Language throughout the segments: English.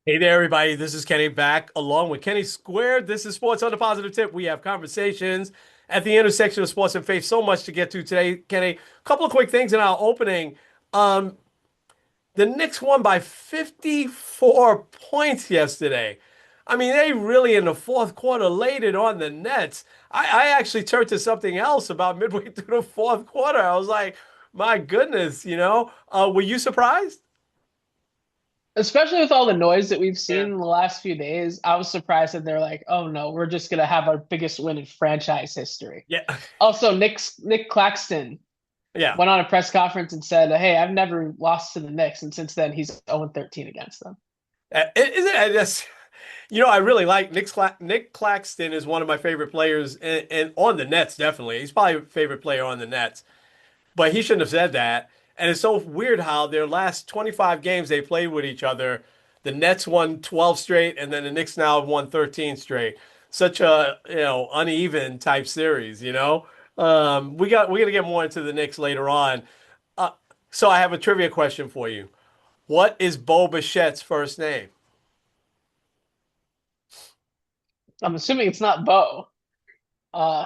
Hey there, everybody. This is Kenny back along with Kenny Squared. This is Sports on the Positive Tip. We have conversations at the intersection of sports and faith. So much to get to today, Kenny. A couple of quick things in our opening. Um, the Knicks won by 54 points yesterday. I mean, they really in the fourth quarter laid it on the Nets. I actually turned to something else about midway through the fourth quarter. I was like, my goodness, were you surprised? Especially with all the noise that we've Yeah. seen in the last few days, I was surprised that they're like, "Oh no, we're just gonna have our biggest win in franchise history." Yeah. Also, Nick Claxton Yeah. went on a press conference and said, "Hey, I've never lost to the Knicks," and since then he's 0-13 against them. Isn't it just, I really like Nick Claxton is one of my favorite players and on the Nets, definitely. He's probably a favorite player on the Nets, but he shouldn't have said that. And it's so weird how their last 25 games they played with each other, the Nets won 12 straight, and then the Knicks now have won 13 straight. Such a, uneven type series. We're gonna get more into the Knicks later on. Uh, so I have a trivia question for you. What is Bo Bichette's first name? I'm assuming it's not Bo. Uh,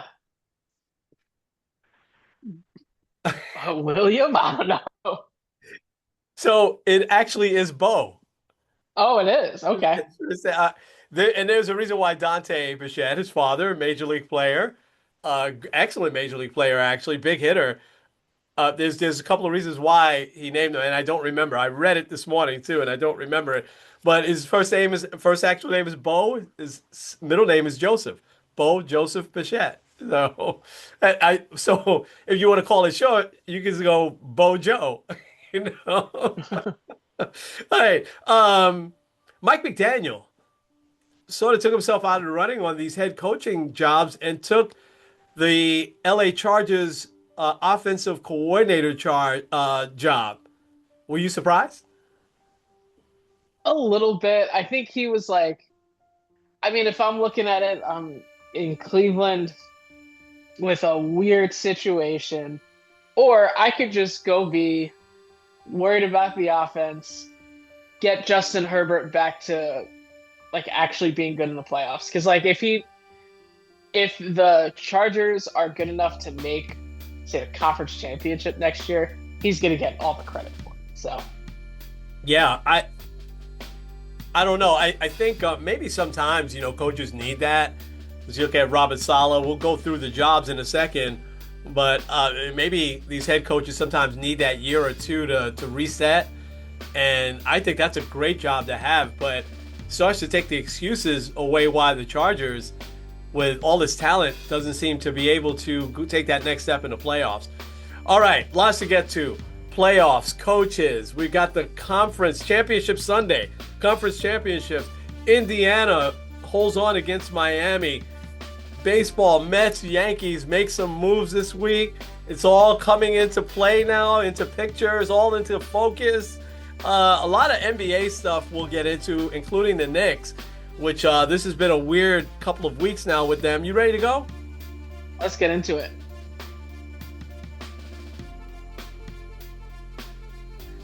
William? I don't know. So it actually is Bo. Oh, it is. Okay. And there's a reason why Dante Bichette, his father, major league player, excellent major league player, actually, big hitter. There's a couple of reasons why he named him, and I don't remember. I read it this morning too, and I don't remember it. But his first actual name is Bo. His middle name is Joseph. Bo Joseph Bichette. So, so if you want to call it short, you can just go Bo Joe. You know. All right. Mike McDaniel sort of took himself out of the running on these head coaching jobs and took the LA Chargers offensive coordinator job. Were you surprised? A little bit. I think he was like, I mean, if I'm looking at it, in Cleveland with a weird situation. Or I could just go be worried about the offense, get Justin Herbert back to like actually being good in the playoffs. Because like if the Chargers are good enough to make say a conference championship next year, he's gonna get all the credit for it. So Yeah, I don't know. I think maybe sometimes coaches need that. As you look at Robert Saleh, we'll go through the jobs in a second, but maybe these head coaches sometimes need that year or two to reset. And I think that's a great job to have, but starts to take the excuses away why the Chargers, with all this talent, doesn't seem to be able to take that next step in the playoffs. All right, lots to get to. Playoffs, coaches. We've got the conference championship Sunday. Conference championships. Indiana holds on against Miami. Baseball, Mets, Yankees make some moves this week. It's all coming into play now, into pictures, all into focus. A lot of NBA stuff we'll get into, including the Knicks, which this has been a weird couple of weeks now with them. You ready to go? let's get into it.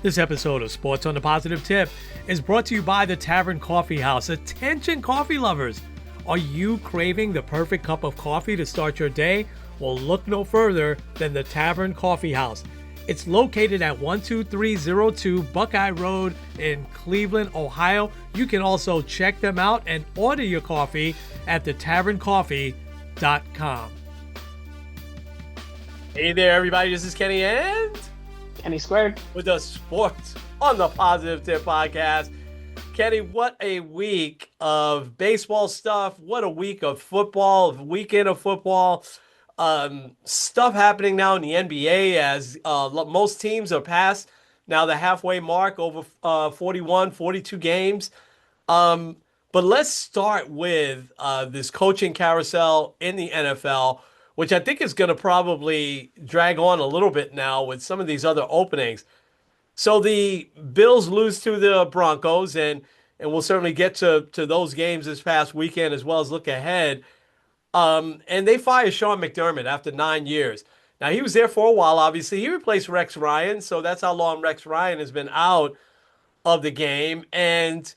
This episode of Sports on the Positive Tip is brought to you by the Tavern Coffee House. Attention, coffee lovers! Are you craving the perfect cup of coffee to start your day? Well, look no further than the Tavern Coffee House. It's located at 12302 Buckeye Road in Cleveland, Ohio. You can also check them out and order your coffee at thetaverncoffee.com. Hey there, everybody. This is Kenny and Kenny squared. with the Sports on the Positive Tip podcast. Kenny, what a week of baseball stuff. What a week of football, weekend of football. Stuff happening now in the NBA as most teams are past now the halfway mark over 41, 42 games. Um, but let's start with this coaching carousel in the NFL, which I think is going to probably drag on a little bit now with some of these other openings. So the Bills lose to the Broncos, and we'll certainly get to those games this past weekend as well as look ahead. And they fire Sean McDermott after 9 years. Now he was there for a while. Obviously, he replaced Rex Ryan, so that's how long Rex Ryan has been out of the game. And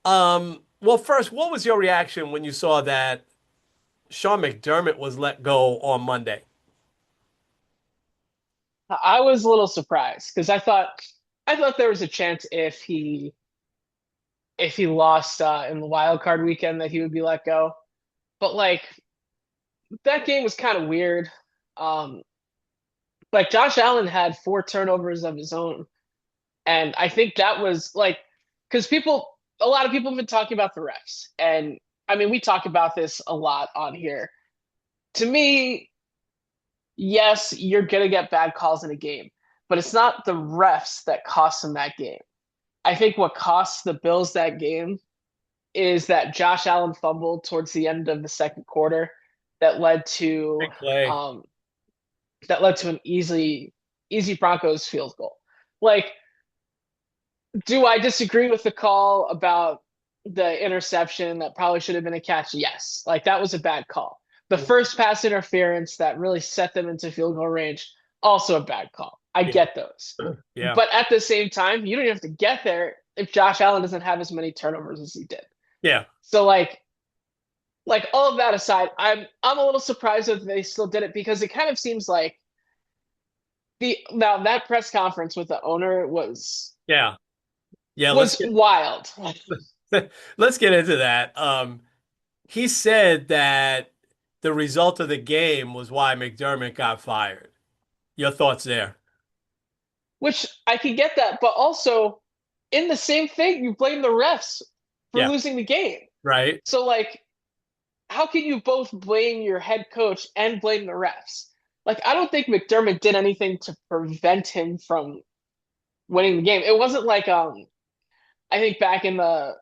Well, first, what was your reaction when you saw that Sean McDermott was let go on Monday? I was a little surprised because I thought there was a chance if he lost in the wild card weekend that he would be let go. But like that game was kind of weird. Um, like Josh Allen had four turnovers of his own, and I think that was like because a lot of people have been talking about the refs, and I mean we talk about this a lot on here. To me, yes, you're gonna get bad calls in a game, but it's not the refs that cost them that game. I think what cost the Bills that game is that Josh Allen fumbled towards the end of the second quarter that led to Big play. um, an easy Broncos field goal. Like, do I disagree with the call about the interception that probably should have been a catch? Yes. Like that was a bad call. The first pass interference that really set them into field goal range, also a bad call. I Yeah. get those. Yeah. But at the same time, you don't even have to get there if Josh Allen doesn't have as many turnovers as he did. Yeah. So like all of that aside, I'm a little surprised that they still did it because it kind of seems like the now that press conference with the owner Yeah. Yeah. was wild. Let's get into that. He said that the result of the game was why McDermott got fired. Your thoughts there? Which I can get that, but also in the same thing, you blame the refs for Yeah. losing the game. Right. So like, how can you both blame your head coach and blame the refs? Like, I don't think McDermott did anything to prevent him from winning the game. It wasn't like I think back in the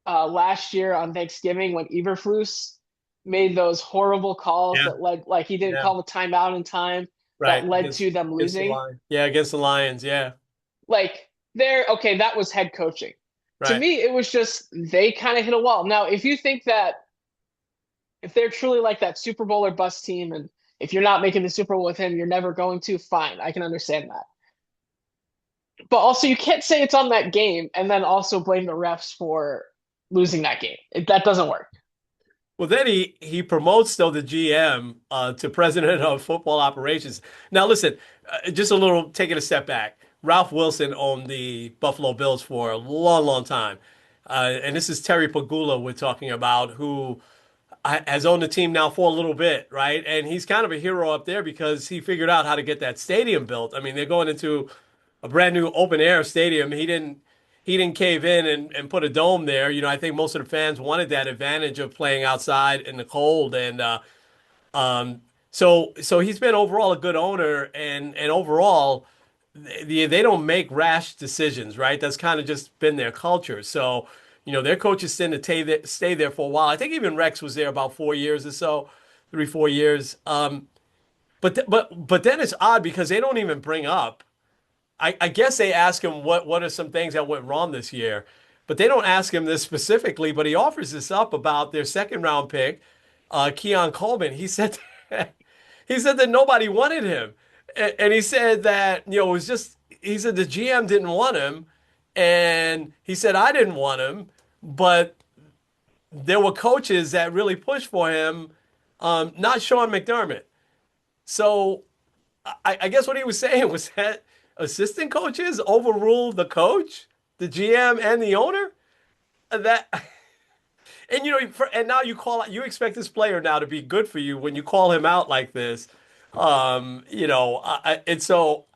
last year on Thanksgiving when Eberflus made those horrible calls Yeah. that led like he didn't Yeah. call the timeout in time that Right. led to them Against the losing. Lions. Yeah. Against the Lions. Yeah. Like there, okay, that was head coaching. To Right. me, it was just they kind of hit a wall. Now, if you think that if they're truly like that Super Bowl or bust team, and if you're not making the Super Bowl with him, you're never going to, fine. I can understand that. But also, you can't say it's on that game and then also blame the refs for losing that game. That doesn't work. Well, then he promotes though the GM to president of football operations. Now, listen, just a little taking a step back. Ralph Wilson owned the Buffalo Bills for a long, long time, and this is Terry Pagula we're talking about, who has owned the team now for a little bit, right? And he's kind of a hero up there because he figured out how to get that stadium built. I mean, they're going into a brand new open air stadium. He didn't cave in and put a dome there. I think most of the fans wanted that advantage of playing outside in the cold, and um, so he's been overall a good owner, and overall they don't make rash decisions, right? That's kind of just been their culture. So their coaches tend to stay there for a while. I think even Rex was there about 4 years or so, 3 4 years. But then it's odd because they don't even bring up. I guess they ask him what are some things that went wrong this year, but they don't ask him this specifically. But he offers this up about their second round pick, Keon Coleman. He said that nobody wanted him, and he said that it was just he said the GM didn't want him, and he said I didn't want him, but there were coaches that really pushed for him, not Sean McDermott. So I guess what he was saying was that assistant coaches overruled the coach, the GM, and the owner. That and and now you expect this player now to be good for you when you call him out like this. And so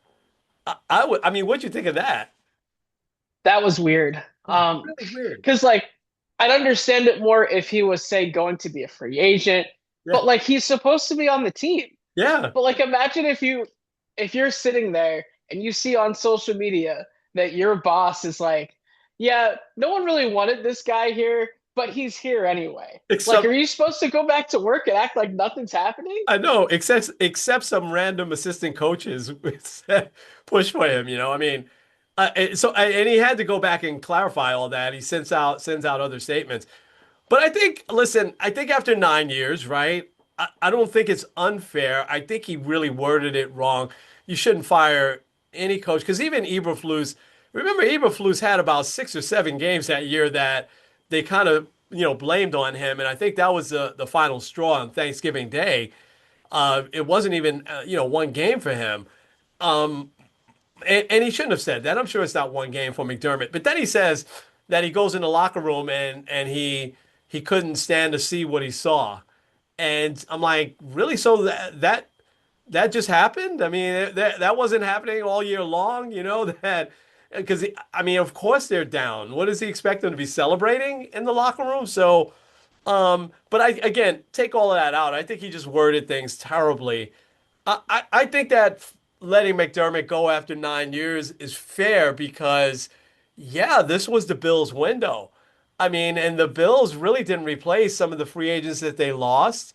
I would. I mean, what'd you think of that? That was weird. Really weird. Because like I'd understand it more if he was say going to be a free agent, Yeah. but like he's supposed to be on the team. Yeah. But like imagine if you're sitting there and you see on social media that your boss is like, yeah, no one really wanted this guy here, but he's here anyway. Like, Except are you supposed to go back to work and act like nothing's happening? I know, except some random assistant coaches push for him. I mean, and he had to go back and clarify all that. He sends out other statements. But listen, I think after 9 years, right? I don't think it's unfair. I think he really worded it wrong. You shouldn't fire any coach because even Eberflus, remember Eberflus had about 6 or 7 games that year that they kind of blamed on him, and I think that was the final straw on Thanksgiving Day. It wasn't even one game for him. Um, and he shouldn't have said that. I'm sure it's not one game for McDermott. But then he says that he goes in the locker room and he couldn't stand to see what he saw. And I'm like, really? So that just happened? I mean, that wasn't happening all year long, that because I mean, of course they're down. What does he expect them to be celebrating in the locker room? So, but I again take all of that out. I think he just worded things terribly. I think that letting McDermott go after 9 years is fair because, yeah, this was the Bills' window. I mean, and the Bills really didn't replace some of the free agents that they lost.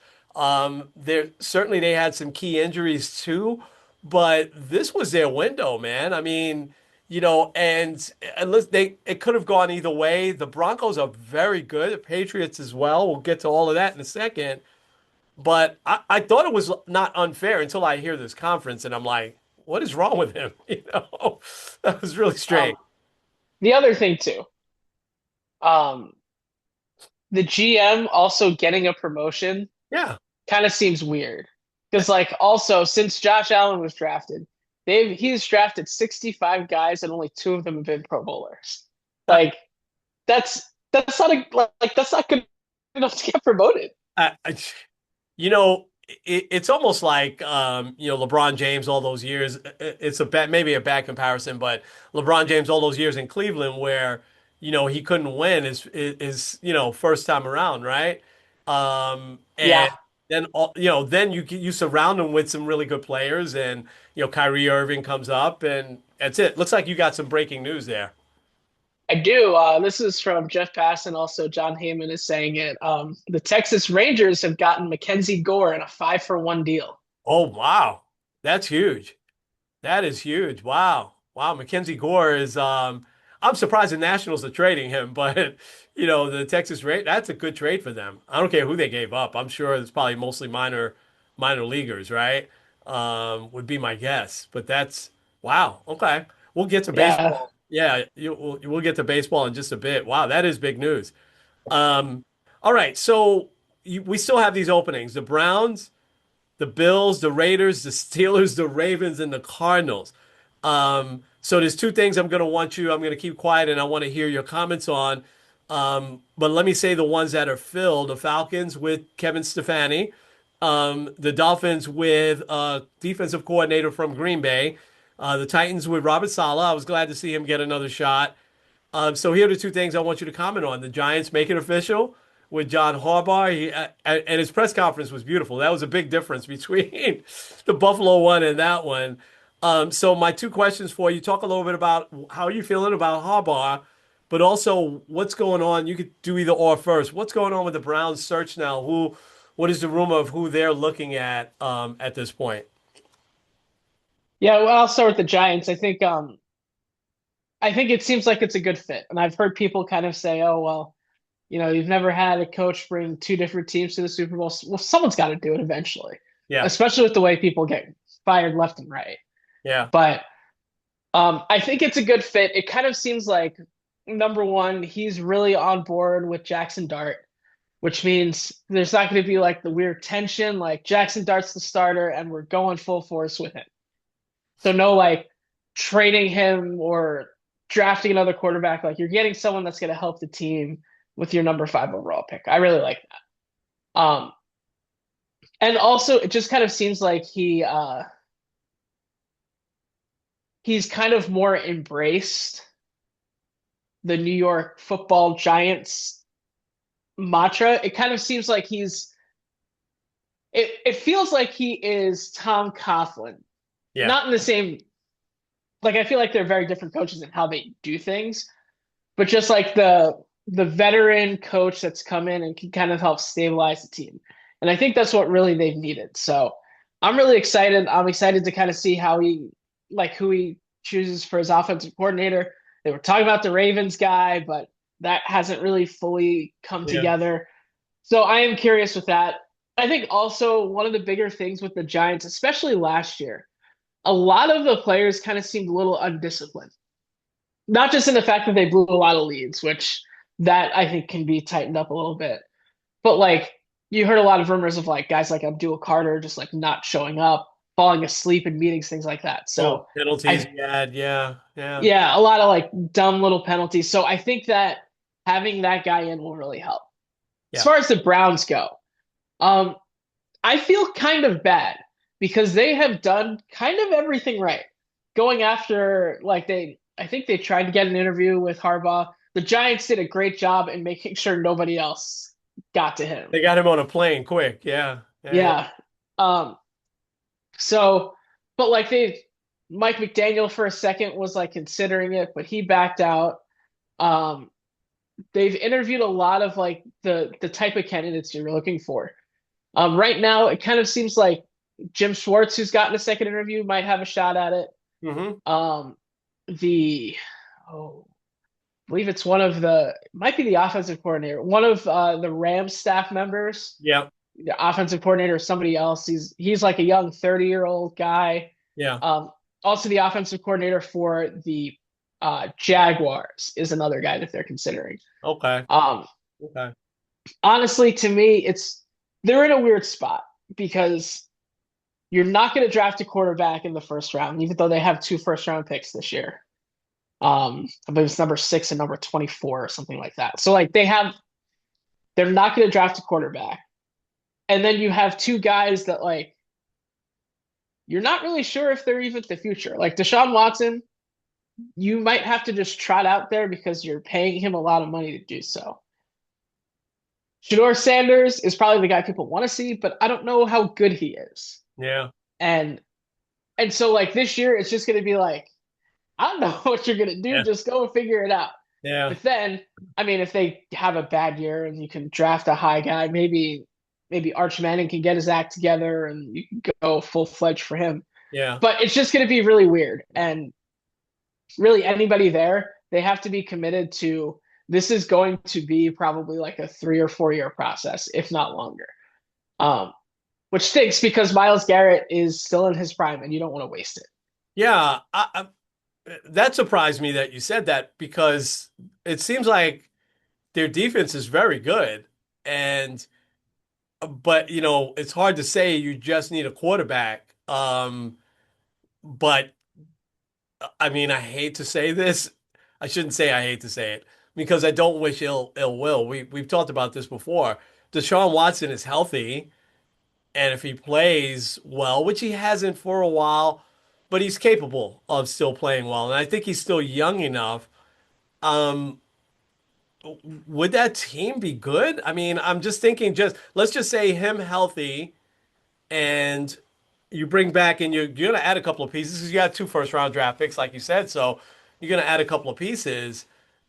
There certainly they had some key injuries too, but this was their window, man. I mean, and unless it could have gone either way. The Broncos are very good, the Patriots as well. We'll get to all of that in a second. But I thought it was not unfair until I hear this conference and I'm like, what is wrong with him? That was really strange. Um, the other thing too, um, the GM also getting a promotion Yeah. kind of seems weird. Because like also since Josh Allen was drafted, he's drafted 65 guys and only 2 of them have been Pro Bowlers. I, Like that's not that's not good enough to get promoted. I, You know, it's almost like LeBron James all those years. It's maybe a bad comparison, but LeBron James all those years in Cleveland where he couldn't win his first time around, right? And Yeah, then then you surround him with some really good players, and Kyrie Irving comes up, and that's it. Looks like you got some breaking news there. I do. This is from Jeff Pass and also John Heyman is saying it. The Texas Rangers have gotten Mackenzie Gore in a 5-for-1 deal. Oh wow, that's huge. That is huge. Wow. Wow. Mackenzie Gore is I'm surprised the Nationals are trading him, but the Texas rate, that's a good trade for them. I don't care who they gave up. I'm sure it's probably mostly minor leaguers, right? Would be my guess. But that's wow. Okay. We'll get to Yeah, baseball. Yeah, we'll get to baseball in just a bit. Wow, that is big news. Um, all right, so we still have these openings. The Browns, the Bills, the Raiders, the Steelers, the Ravens, and the Cardinals. So there's two things I'm going to keep quiet and I want to hear your comments on. But let me say the ones that are filled, the Falcons with Kevin Stephani, the Dolphins with defensive coordinator from Green Bay, the Titans with Robert Saleh. I was glad to see him get another shot. So here are the two things I want you to comment on. The Giants make it official with John Harbaugh. And his press conference was beautiful. That was a big difference between the Buffalo one and that one. So my two questions for you, talk a little bit about how you feeling about Harbaugh, but also what's going on. You could do either or first. What's going on with the Browns search now? What is the rumor of who they're looking at this point? yeah. Well, I'll start with the Giants. I think it seems like it's a good fit, and I've heard people kind of say, "Oh, well, you've never had a coach bring 2 different teams to the Super Bowl. Well, someone's got to do it eventually, Yeah, especially with the way people get fired left and right." yeah, But I think it's a good fit. It kind of seems like number one, he's really on board with Jackson Dart, which means there's not going to be like the weird tension, like Jackson Dart's the starter and we're going full force with him. So no like trading him or drafting another quarterback. Like you're getting someone that's going to help the team with your number 5 overall pick. I really like that. And also it just kind of seems like he's kind of more embraced the New York Football Giants mantra. It kind of seems like it feels like he is Tom Coughlin. yeah, Not in the same like I feel like they're very different coaches in how they do things, but just like the veteran coach that's come in and can kind of help stabilize the team. And I think that's what really they've needed. So I'm really excited. I'm excited to kind of see who he chooses for his offensive coordinator. They were talking about the Ravens guy, but that hasn't really fully come yeah, together. So I am curious with that. I think also one of the bigger things with the Giants, especially last year, a lot of the players kind of seemed a little undisciplined. Not just in the fact that they blew a lot of leads, which that I think can be tightened up a little bit. But like you heard a lot of rumors of like guys like Abdul Carter just like not showing up, falling asleep in meetings, things like that. Oh, So penalties I he had. Yeah, yeah, yeah, a lot of like dumb little penalties. So I think that having that guy in will really help. As yeah. far as the Browns go, um, I feel kind of bad because they have done kind of everything right. Going after like I think they tried to get an interview with Harbaugh. The Giants did a great job in making sure nobody else got to him. They got him on a plane quick. Yeah, yeah, yeah. Yeah. Um, so, but like Mike McDaniel for a second was like considering it, but he backed out. Um, they've interviewed a lot of like the type of candidates you're looking for. Right now, it kind of seems like Jim Schwartz, who's gotten a second interview, might have a shot at it. Mm-hmm. Um, the oh, I believe it's one of the might be the offensive coordinator, one of the Rams staff members, Yeah, the offensive coordinator, or somebody else. He's like a young 30-year-old guy. yeah. Um, Also, the offensive coordinator for the Jaguars is another guy that they're considering. Okay, Um, okay. Honestly, to me, they're in a weird spot because you're not going to draft a quarterback in the first round, even though they have two first round picks this year. I believe it's number 6 and number 24 or something like that. So like they're not going to draft a quarterback. And then you have two guys that like you're not really sure if they're even the future. Like Deshaun Watson, you might have to just trot out there because you're paying him a lot of money to do so. Shador Sanders is probably the guy people want to see, but I don't know how good he is. Yeah, And so like this year, it's just going to be like, I don't know what you're going to do. yeah, Just go and figure it out. yeah, But then, I mean, if they have a bad year and you can draft a high guy, maybe Arch Manning can get his act together and you can go full fledged for him. yeah. But it's just going to be really weird. And really, anybody there, they have to be committed to this is going to be probably like a 3 or 4 year process, if not longer. Um, which stinks because Miles Garrett is still in his prime and you don't want to waste it. Yeah, that surprised me that you said that because it seems like their defense is very good, and but it's hard to say you just need a quarterback. But I mean, I hate to say this. I shouldn't say I hate to say it because I don't wish ill will. We've talked about this before. Deshaun Watson is healthy, and if he plays well, which he hasn't for a while, but he's capable of still playing well, and I think he's still young enough. Um, would that team be good? I mean, I'm just thinking, just let's just say him healthy, and you bring back and you're gonna add a couple of pieces because you got two first round draft picks, like you said. So you're gonna add a couple of pieces.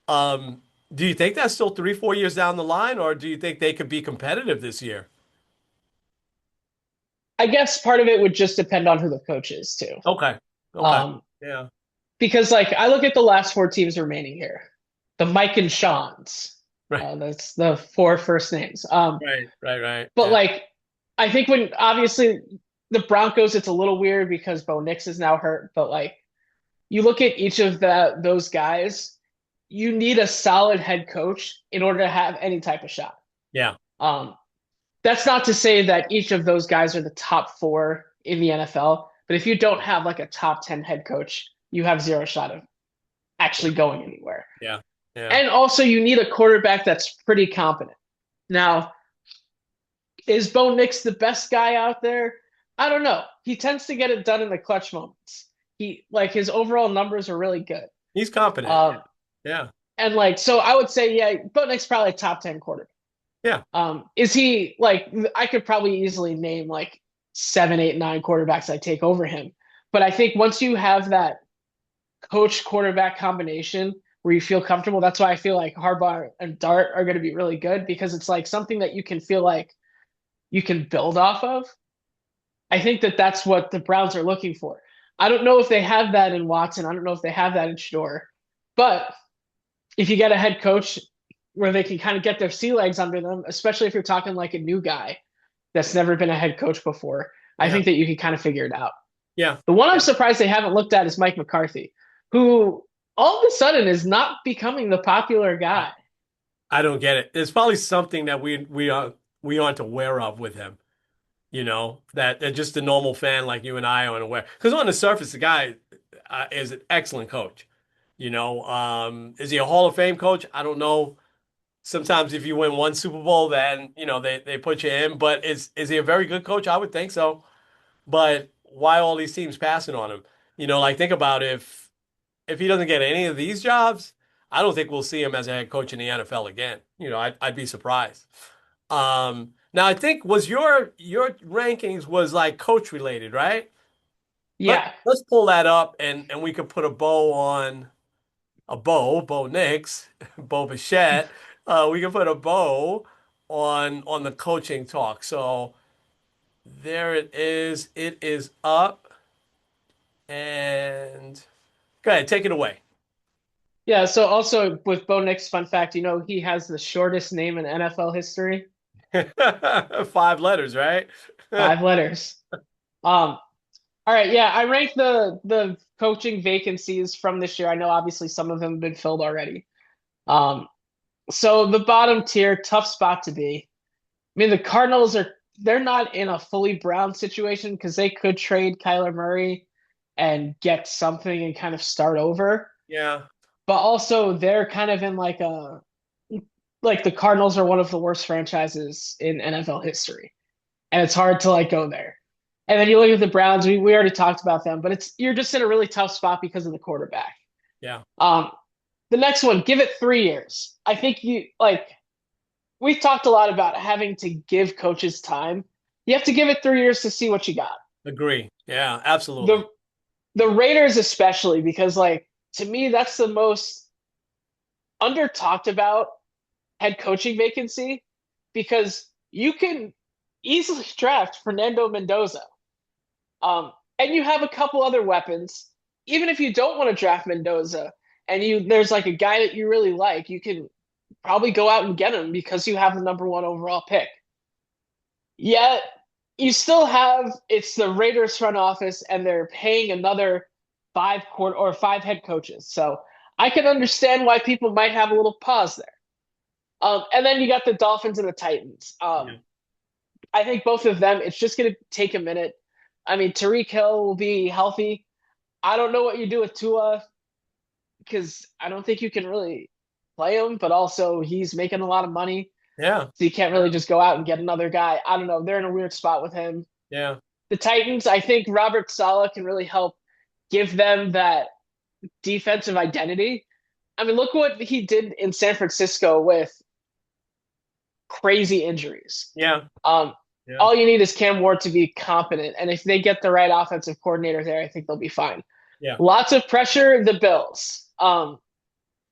Um, do you think that's still 3, 4 years down the line, or do you think they could be competitive this year? I guess part of it would just depend on who the coach is too. Okay. Okay. Um, Yeah. because like I look at the last four teams remaining here, the Mike and Sean's. Right. That's the four first names. Right. Right. Right. But Yeah. like I think when obviously the Broncos, it's a little weird because Bo Nix is now hurt. But like you look at each of those guys, you need a solid head coach in order to have any type of shot. Yeah. Um, that's not to say that each of those guys are the top four in the NFL, but if you don't have like a top 10 head coach, you have zero shot of actually going anywhere. Yeah. Yeah. And also, you need a quarterback that's pretty competent. Now, is Bo Nix the best guy out there? I don't know. He tends to get it done in the clutch moments. He like his overall numbers are really good. He's competent. Um, Yeah. and like so, I would say yeah, Bo Nix probably a top 10 quarterback. Yeah. Is he like I could probably easily name like 7, 8, 9 quarterbacks I take over him. But I think once you have that coach quarterback combination where you feel comfortable, that's why I feel like Harbaugh and Dart are going to be really good because it's like something that you can feel like you can build off of. I think that that's what the Browns are looking for. I don't know if they have that in Watson. I don't know if they have that in Shador. But if you get a head coach where they can kind of get their sea legs under them, especially if you're talking like a new guy that's never been a head coach before, I Yeah. think that you can kind of figure it out. Yeah. The one I'm Yeah. surprised they haven't looked at is Mike McCarthy, who all of a sudden is not becoming the popular guy. I don't get it. There's probably something that we aren't aware of with him. That just a normal fan like you and I aren't aware. Because on the surface, the guy is an excellent coach. Is he a Hall of Fame coach? I don't know. Sometimes if you win one Super Bowl, then they put you in. But is he a very good coach? I would think so. But why all these teams passing on him? Like think about if he doesn't get any of these jobs, I don't think we'll see him as a head coach in the NFL again. I'd be surprised. Now I think was your rankings was like coach related, right? Let Yeah. let's pull that up and we could put a bow on Bo Nix, Bo Bichette. We can put a bow on the coaching talk. So there it is. It is up and go ahead, take it away. Yeah, so also with Bo Nix, fun fact, he has the shortest name in NFL history. 5 letters, right? 5 letters. Um, all right, yeah, I ranked the coaching vacancies from this year. I know obviously some of them have been filled already. Um, so the bottom tier, tough spot to be. I mean, the Cardinals they're not in a fully Brown situation because they could trade Kyler Murray and get something and kind of start over. Yeah, But also they're kind of in like the Cardinals are one of the worst franchises in NFL history. And it's hard to like go there. And then you look at the Browns, we already talked about them, but you're just in a really tough spot because of the quarterback. yeah, Um, the next one, give it 3 years. I think we've talked a lot about having to give coaches time. You have to give it 3 years to see what you got. agree. Yeah, absolutely. The the Raiders especially, because to me, that's the most under talked about head coaching vacancy because you can easily draft Fernando Mendoza. And you have a couple other weapons. Even if you don't want to draft Mendoza and there's like a guy that you really like, you can probably go out and get him because you have the number one overall pick. Yet you still have it's the Raiders front office and they're paying another 5 head coaches. So I can understand why people might have a little pause there. And then you got the Dolphins and the Titans. Yeah. I think both of them, it's just going to take a minute. I mean, Tariq Hill will be healthy. I don't know what you do with Tua because I don't think you can really play him, but also he's making a lot of money. Yeah. So you can't really just go out and get another guy. I don't know. They're in a weird spot with him. Yeah. The Titans, I think Robert Saleh can really help give them that defensive identity. I mean, look what he did in San Francisco with crazy injuries. Yeah. Um, Yeah. all you need is Cam Ward to be competent, and if they get the right offensive coordinator there, I think they'll be fine. Yeah. Lots of pressure. The Bills.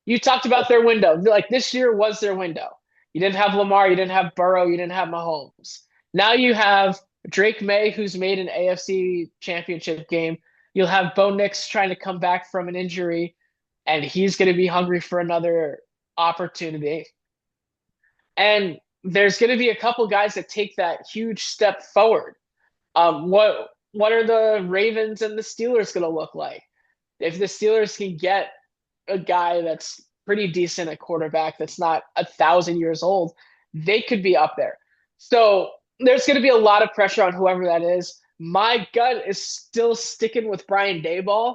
You talked about their window. Like this year was their window. You didn't have Lamar, you didn't have Burrow, you didn't have Mahomes. Now you have Drake May, who's made an AFC championship game. You'll have Bo Nix trying to come back from an injury, and he's going to be hungry for another opportunity. And there's going to be a couple guys that take that huge step forward. What are the Ravens and the Steelers going to look like? If the Steelers can get a guy that's pretty decent at quarterback, that's not 1,000 years old, they could be up there. So there's going to be a lot of pressure on whoever that is. My gut is still sticking with Brian Daboll.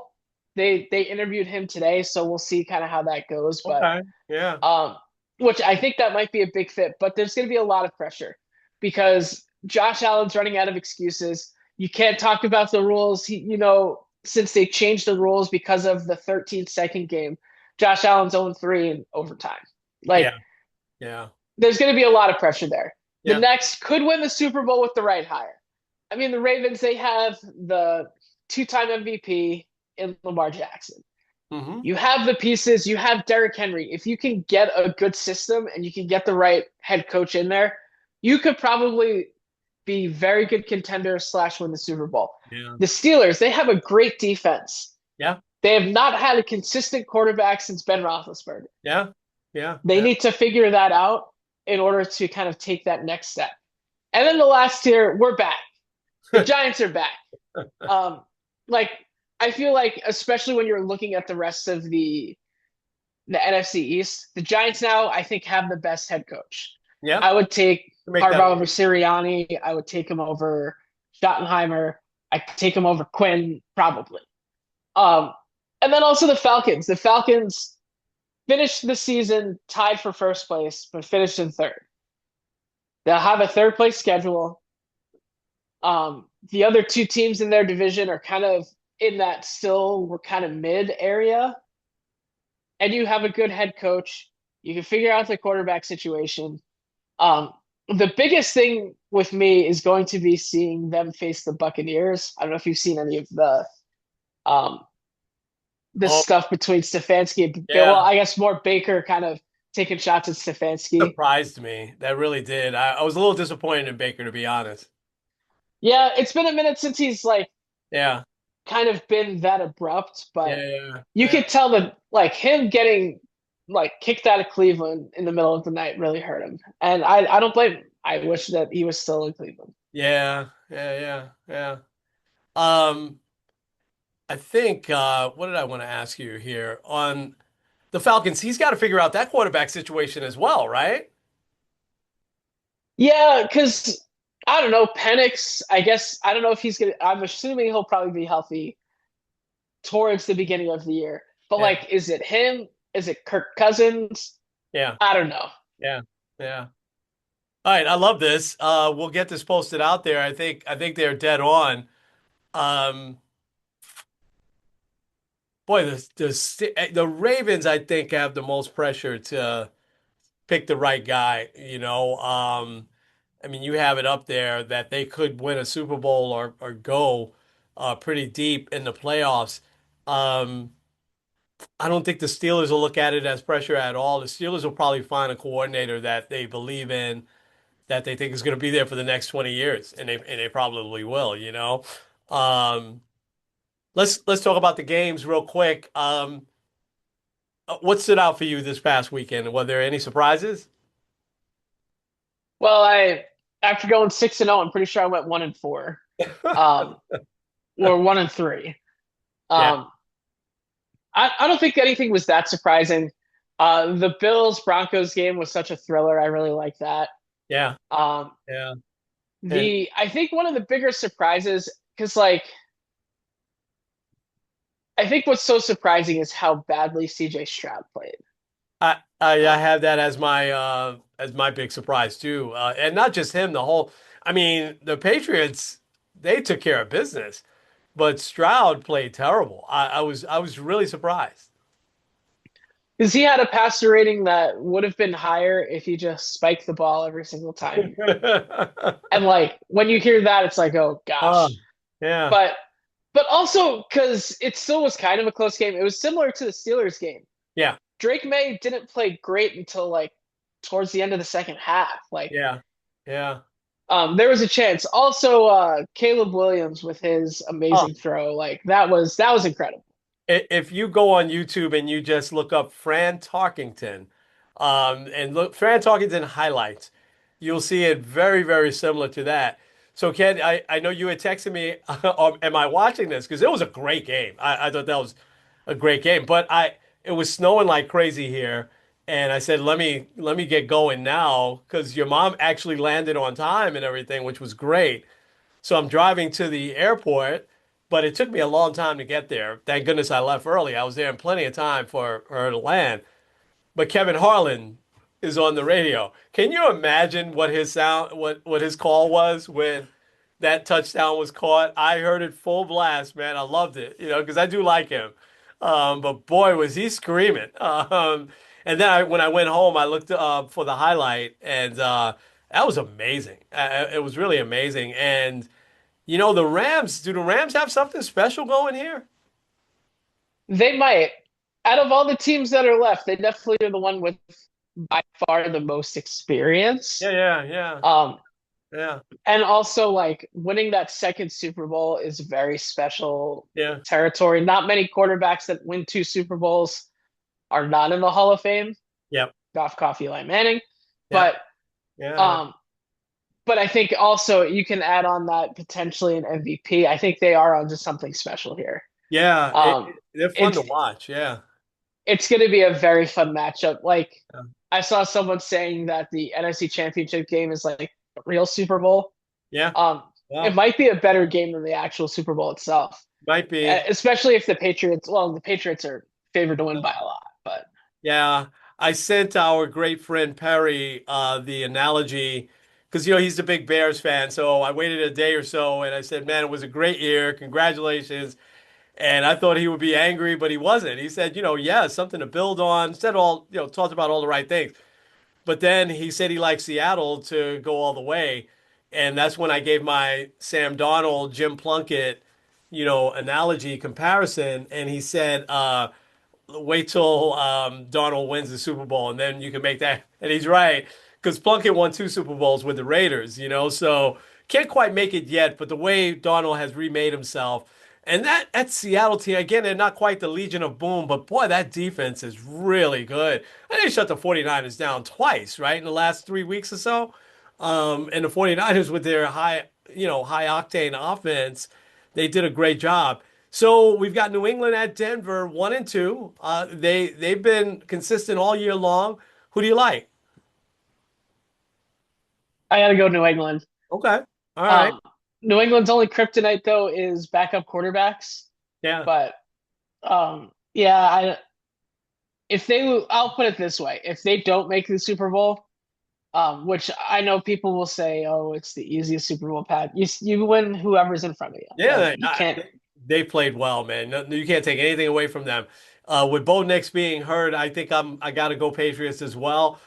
They interviewed him today, so we'll see kind of how that goes. But Okay. Yeah. which I think that might be a big fit, but there's going to be a lot of pressure because Josh Allen's running out of excuses. You can't talk about the rules. Since they changed the rules because of the 13-second game, Josh Allen's 0-3 in overtime. Like, Yeah. Yeah. there's going to be a lot of pressure there. The Yeah. next could win the Super Bowl with the right hire. I mean, the Ravens, they have the two-time MVP in Lamar Jackson. Mm-hmm. You have the pieces. You have Derrick Henry. If you can get a good system and you can get the right head coach in there, you could probably be very good contender / win the Super Bowl. Yeah. The Steelers, they have a great defense. Yeah. They have not had a consistent quarterback since Ben Roethlisberger. Yeah. Yeah. They Yeah. need to figure that out in order to kind of take that next step. And then the last tier, we're back. The Giants are back. Like I feel like, especially when you're looking at the rest of the the NFC East. The Giants now, I think, have the best head coach. Yeah, I would take make that. Harbaugh over Sirianni. I would take him over Schottenheimer. I take him over Quinn, probably. Um, and then also the Falcons. The Falcons finished the season tied for first place, but finished in third. They'll have a third place schedule. The other two teams in their division are kind of in that still we're kind of mid area, and you have a good head coach. You can figure out the quarterback situation. Um, the biggest thing with me is going to be seeing them face the Buccaneers. I don't know if you've seen any of um, the Oh, stuff between Stefanski and Well, yeah. I guess more Baker kind of taking shots at Stefanski. Surprised me. That really did. I was a little disappointed in Baker, to be honest. Yeah, it's been a minute since he's like Yeah, kind of been that abrupt, yeah, but yeah, you yeah. could tell that like him getting like kicked out of Cleveland in the middle of the night really hurt him. And I don't blame him. I wish that he was still in Cleveland. Yeah, yeah, yeah, yeah. Um, I think what did I want to ask you here on the Falcons? He's got to figure out that quarterback situation as well, right? Yeah, because I don't know, Penix, I guess I don't know if he's gonna I'm assuming he'll probably be healthy towards the beginning of the year. But Yeah, like, is it him? Is it Kirk Cousins? yeah, I don't know. yeah, yeah. All right, I love this. We'll get this posted out there. I think they're dead on. Um, boy, the Ravens, I think, have the most pressure to pick the right guy. I mean, you have it up there that they could win a Super Bowl or go pretty deep in the playoffs. Um, I don't think the Steelers will look at it as pressure at all. The Steelers will probably find a coordinator that they believe in, that they think is going to be there for the next 20 years, and they probably will, you know. Um, let's talk about the games real quick. What stood out for you this past weekend? Were there any surprises? Well, I after going 6-0, I'm pretty sure I went 1-4. Um, or 1-3. Yeah, Um, I don't think anything was that surprising. The Bills Broncos game was such a thriller. I really like that. yeah, Um, yeah. And the I think one of the bigger surprises, because like I think what's so surprising is how badly CJ Stroud played. I Um, have that as my big surprise too, and not just him. The whole, I mean, the Patriots, they took care of business, but Stroud played terrible. I was really surprised. because he had a passer rating that would have been higher if he just spiked the ball every single time. And like when you hear that, it's like, oh Oh, gosh. yeah, But also because it still was kind of a close game. It was similar to the Steelers game. yeah, Drake May didn't play great until like towards the end of the second half. Like yeah, yeah. there was a chance. Also, Caleb Williams with his Oh, amazing throw, like that was incredible. if you go on YouTube and you just look up Fran Tarkington, and look Fran Tarkington highlights, you'll see it very, very similar to that. So Ken, I know you had texted me, am I watching this? Because it was a great game. I thought that was a great game, but it was snowing like crazy here, and I said let me get going now because your mom actually landed on time and everything, which was great. So I'm driving to the airport, but it took me a long time to get there. Thank goodness I left early. I was there in plenty of time for her to land. But Kevin Harlan is on the radio. Can you imagine what his call was when that touchdown was caught? I heard it full blast, man. I loved it, because I do like him. But boy, was he screaming. And then when I went home, I looked for the highlight, and that was amazing. It was really amazing. And the Rams, do the Rams have something special going here? They might, out of all the teams that are left, they definitely are the one with by far the most Yeah, experience. yeah, yeah, Um, yeah, and also like winning that second Super Bowl is very special yeah, territory. Not many quarterbacks that win two Super Bowls are not in the Hall of Fame. yep, Goff, Coffee, Eli Manning, yep, but yeah, um, but I think also you can add on that potentially an MVP. I think they are onto something special here. yeah. Um, They're fun to it's watch. Yeah, it's going to be a very fun matchup. Like Yeah. I saw someone saying that the NFC Championship game is like a real Super Bowl. Yeah. Um, it Well, might be a better game than the actual Super Bowl itself, might be. especially if the Patriots. Well, the Patriots are favored to win by a lot, but Yeah, I sent our great friend Perry the analogy because he's a big Bears fan. So I waited a day or so and I said, "Man, it was a great year. Congratulations." And I thought he would be angry, but he wasn't. He said, "Yeah, something to build on." Said all, talked about all the right things. But then he said he likes Seattle to go all the way, and that's when I gave my Sam Darnold, Jim Plunkett, analogy comparison, and he said, wait till Darnold wins the Super Bowl, and then you can make that. And he's right because Plunkett won two Super Bowls with the Raiders, so can't quite make it yet. But the way Darnold has remade himself, and that Seattle team again, they're not quite the Legion of Boom, but boy, that defense is really good. And they shut the 49ers down twice, right, in the last 3 weeks or so. And the 49ers with their high octane offense, they did a great job. So we've got New England at Denver, 1-2. They've been consistent all year long. Who do you like? I got to go New England. Okay. All right. Um, New England's only kryptonite though is backup quarterbacks, Yeah. but yeah, I if they, I'll put it this way: if they don't make the Super Bowl, which I know people will say, "Oh, it's the easiest Super Bowl path." You win whoever's in front of you. Yeah, Like you can't. they played well, man. No, you can't take anything away from them. With Bo Nix being hurt, I think I got to go Patriots as well.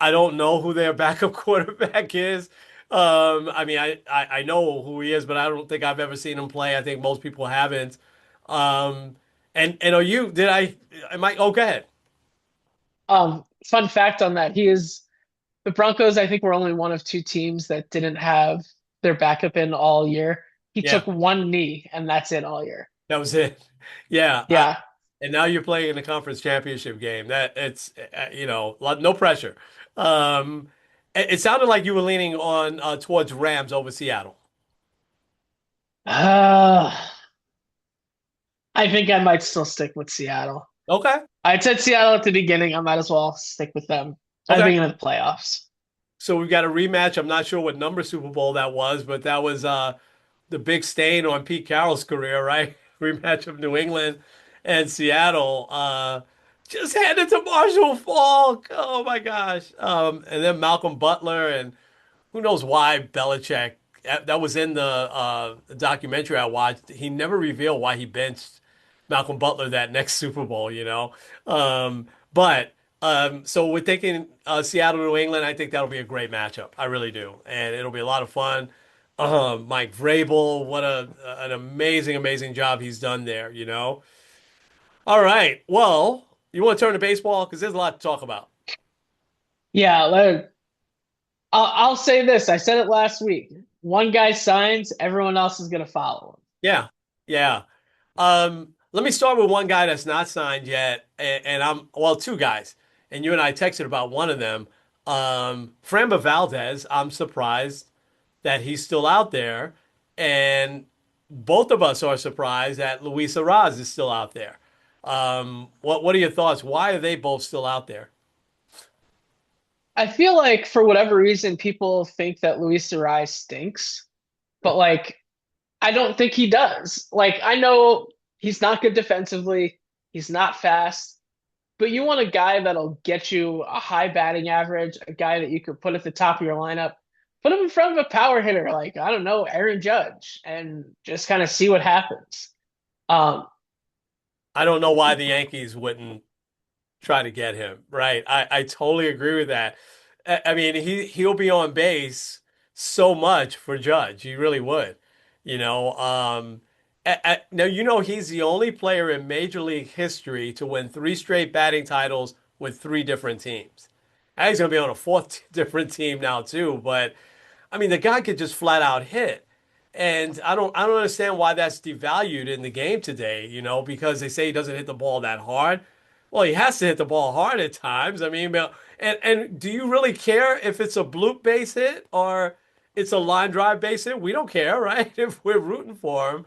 I don't know who their backup quarterback is. I mean, I know who he is, but I don't think I've ever seen him play. I think most people haven't. Um, and are you? Did I? Am I? Oh, go ahead. Fun fact on that: he is the Broncos. I think were only one of two teams that didn't have their backup in all year. He Yeah, took one knee, and that's it all year. that was it. Yeah, Yeah. and now you're playing in the conference championship game. That it's no pressure. Um, it sounded like you were leaning on towards Rams over Seattle. Uh, I think I might still stick with Seattle. Okay, I said Seattle at the beginning. I might as well stick with them. I okay. think into the playoffs. So we've got a rematch. I'm not sure what number Super Bowl that was, but that was the big stain on Pete Carroll's career, right? Rematch of New England and Seattle. Just handed to Marshall Faulk. Oh my gosh. And then Malcolm Butler and who knows why Belichick, that was in the documentary I watched. He never revealed why he benched Malcolm Butler that next Super Bowl, but so we're thinking Seattle, New England. I think that'll be a great matchup. I really do. And it'll be a lot of fun. Mike Vrabel, what an amazing, amazing job he's done there. All right. Well, you want to turn to baseball? Because there's a lot to talk about. Yeah, I'll say this. I said it last week. One guy signs, everyone else is going to follow him. Yeah. Yeah. Let me start with one guy that's not signed yet, and well, two guys, and you and I texted about one of them. Framber Valdez, I'm surprised that he's still out there, and both of us are surprised that Luis Arraez is still out there. What are your thoughts? Why are they both still out there? I feel like for whatever reason, people think that Luis Ariz stinks, but like I don't think he does. Like I know he's not good defensively, he's not fast, but you want a guy that'll get you a high batting average, a guy that you could put at the top of your lineup, put him in front of a power hitter like I don't know Aaron Judge, and just kind of see what happens. Um, I don't know why the Yankees wouldn't try to get him, right? I totally agree with that. I mean, he'll be on base so much for Judge. He really would. You know, now he's the only player in Major League history to win three straight batting titles with three different teams. And he's going to be on a fourth different team now too. But I mean, the guy could just flat out hit. And I don't understand why that's devalued in the game today, because they say he doesn't hit the ball that hard. Well, he has to hit the ball hard at times. I mean, and do you really care if it's a bloop base hit or it's a line drive base hit? We don't care, right? If we're rooting for him.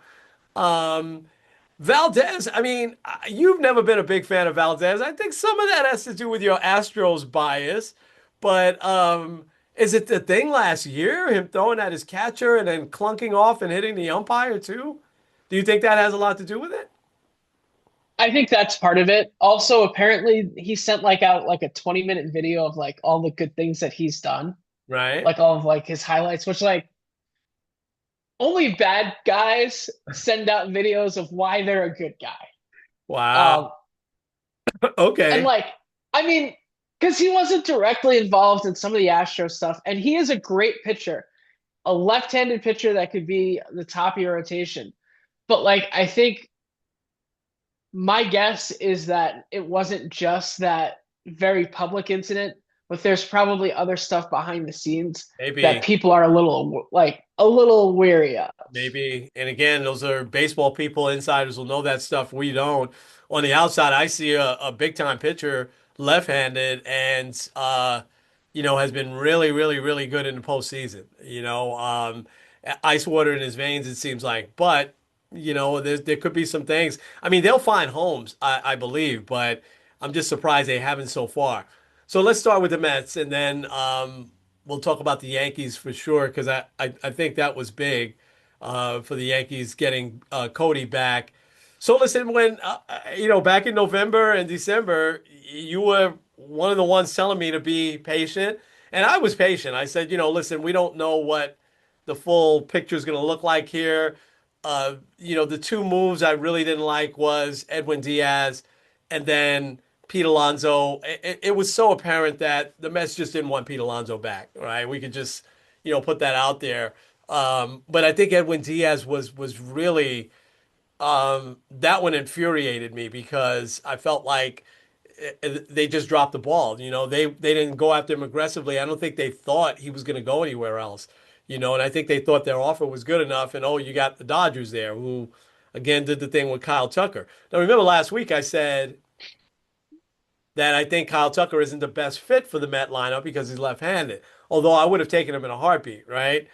Valdez, I mean, you've never been a big fan of Valdez. I think some of that has to do with your Astros bias, but is it the thing last year, him throwing at his catcher and then clunking off and hitting the umpire too? Do you think that has a lot to do with it? I think that's part of it. Also, apparently, he sent like out like a 20-minute video of like all the good things that he's done, Right? like all of like his highlights, which like only bad guys send out videos of why they're a good guy. Wow. Um, and Okay. like, I mean, because he wasn't directly involved in some of the Astro stuff, and he is a great pitcher, a left-handed pitcher that could be the top of your rotation. But like, I think my guess is that it wasn't just that very public incident, but there's probably other stuff behind the scenes that Maybe. people are a little weary of. Maybe. And again, those are baseball people, insiders will know that stuff. We don't. On the outside, I see a big time pitcher, left-handed, and has been really, really, really good in the postseason. Ice water in his veins, it seems like. But, there could be some things. I mean, they'll find homes, I believe, but I'm just surprised they haven't so far. So let's start with the Mets, and then we'll talk about the Yankees for sure, because I think that was big for the Yankees getting Cody back. So listen, when back in November and December, you were one of the ones telling me to be patient, and I was patient. I said, listen, we don't know what the full picture is going to look like here. The two moves I really didn't like was Edwin Diaz, and then Pete Alonso. It was so apparent that the Mets just didn't want Pete Alonso back. Right? We could just put that out there. But I think Edwin Diaz was really that one infuriated me because I felt like they just dropped the ball. They didn't go after him aggressively. I don't think they thought he was going to go anywhere else. And I think they thought their offer was good enough. And you got the Dodgers there, who again did the thing with Kyle Tucker. Now remember last week I said that I think Kyle Tucker isn't the best fit for the Met lineup because he's left-handed. Although I would have taken him in a heartbeat, right?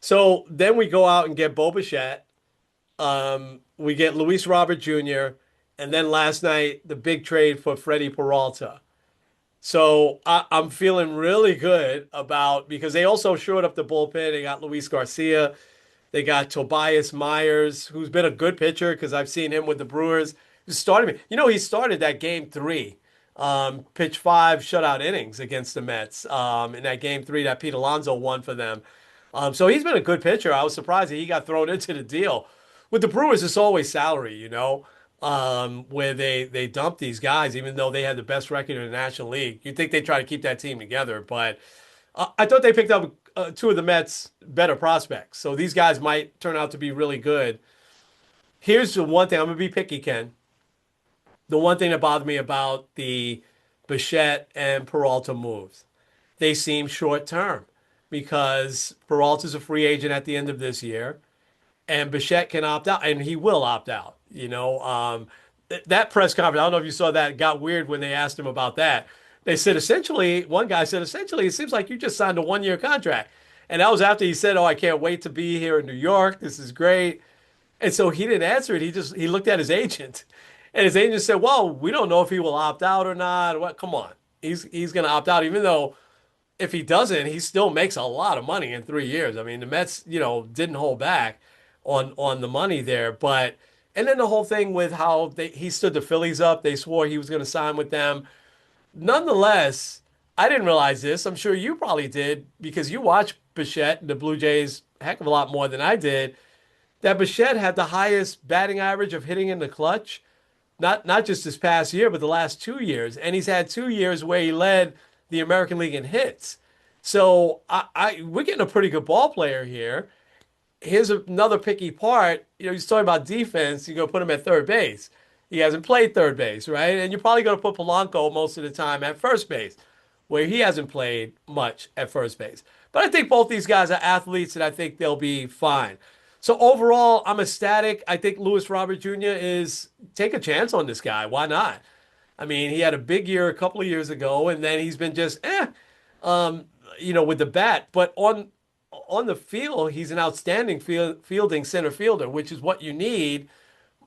So then we go out and get Bo Bichette. We get Luis Robert Jr. And then last night, the big trade for Freddie Peralta. So I'm feeling really good about because they also shored up the bullpen. They got Luis Garcia. They got Tobias Myers, who's been a good pitcher because I've seen him with the Brewers. He started me. He started that game three, pitch five shutout innings against the Mets in that game three that Pete Alonso won for them. So he's been a good pitcher. I was surprised that he got thrown into the deal. With the Brewers, it's always salary, where they dump these guys, even though they had the best record in the National League. You'd think they try to keep that team together, but I thought they picked up two of the Mets' better prospects. So these guys might turn out to be really good. Here's the one thing I'm gonna be picky, Ken. The one thing that bothered me about the Bichette and Peralta moves, they seem short term because Peralta's a free agent at the end of this year, and Bichette can opt out, and he will opt out. That press conference, I don't know if you saw that, got weird when they asked him about that. They said essentially, one guy said, essentially, it seems like you just signed a 1 year contract. And that was after he said, "Oh, I can't wait to be here in New York. This is great." And so he didn't answer it. He looked at his agent, and his agent said, "Well, we don't know if he will opt out or not. What? Come on, he's going to opt out, even though if he doesn't, he still makes a lot of money in 3 years. I mean, the Mets, didn't hold back on the money there, but and then the whole thing with how he stood the Phillies up. They swore he was going to sign with them. Nonetheless, I didn't realize this. I'm sure you probably did because you watched Bichette and the Blue Jays a heck of a lot more than I did. That Bichette had the highest batting average of hitting in the clutch, not just this past year, but the last 2 years. And he's had 2 years where he led the American League in hits. So we're getting a pretty good ball player here. Here's another picky part. He's talking about defense. You're going to put him at third base. He hasn't played third base, right? And you're probably going to put Polanco most of the time at first base, where he hasn't played much at first base. But I think both these guys are athletes, and I think they'll be fine. So overall, I'm ecstatic. I think Luis Robert Jr. is take a chance on this guy. Why not? I mean, he had a big year a couple of years ago, and then he's been just um, with the bat. But on the field, he's an outstanding fielding center fielder, which is what you need.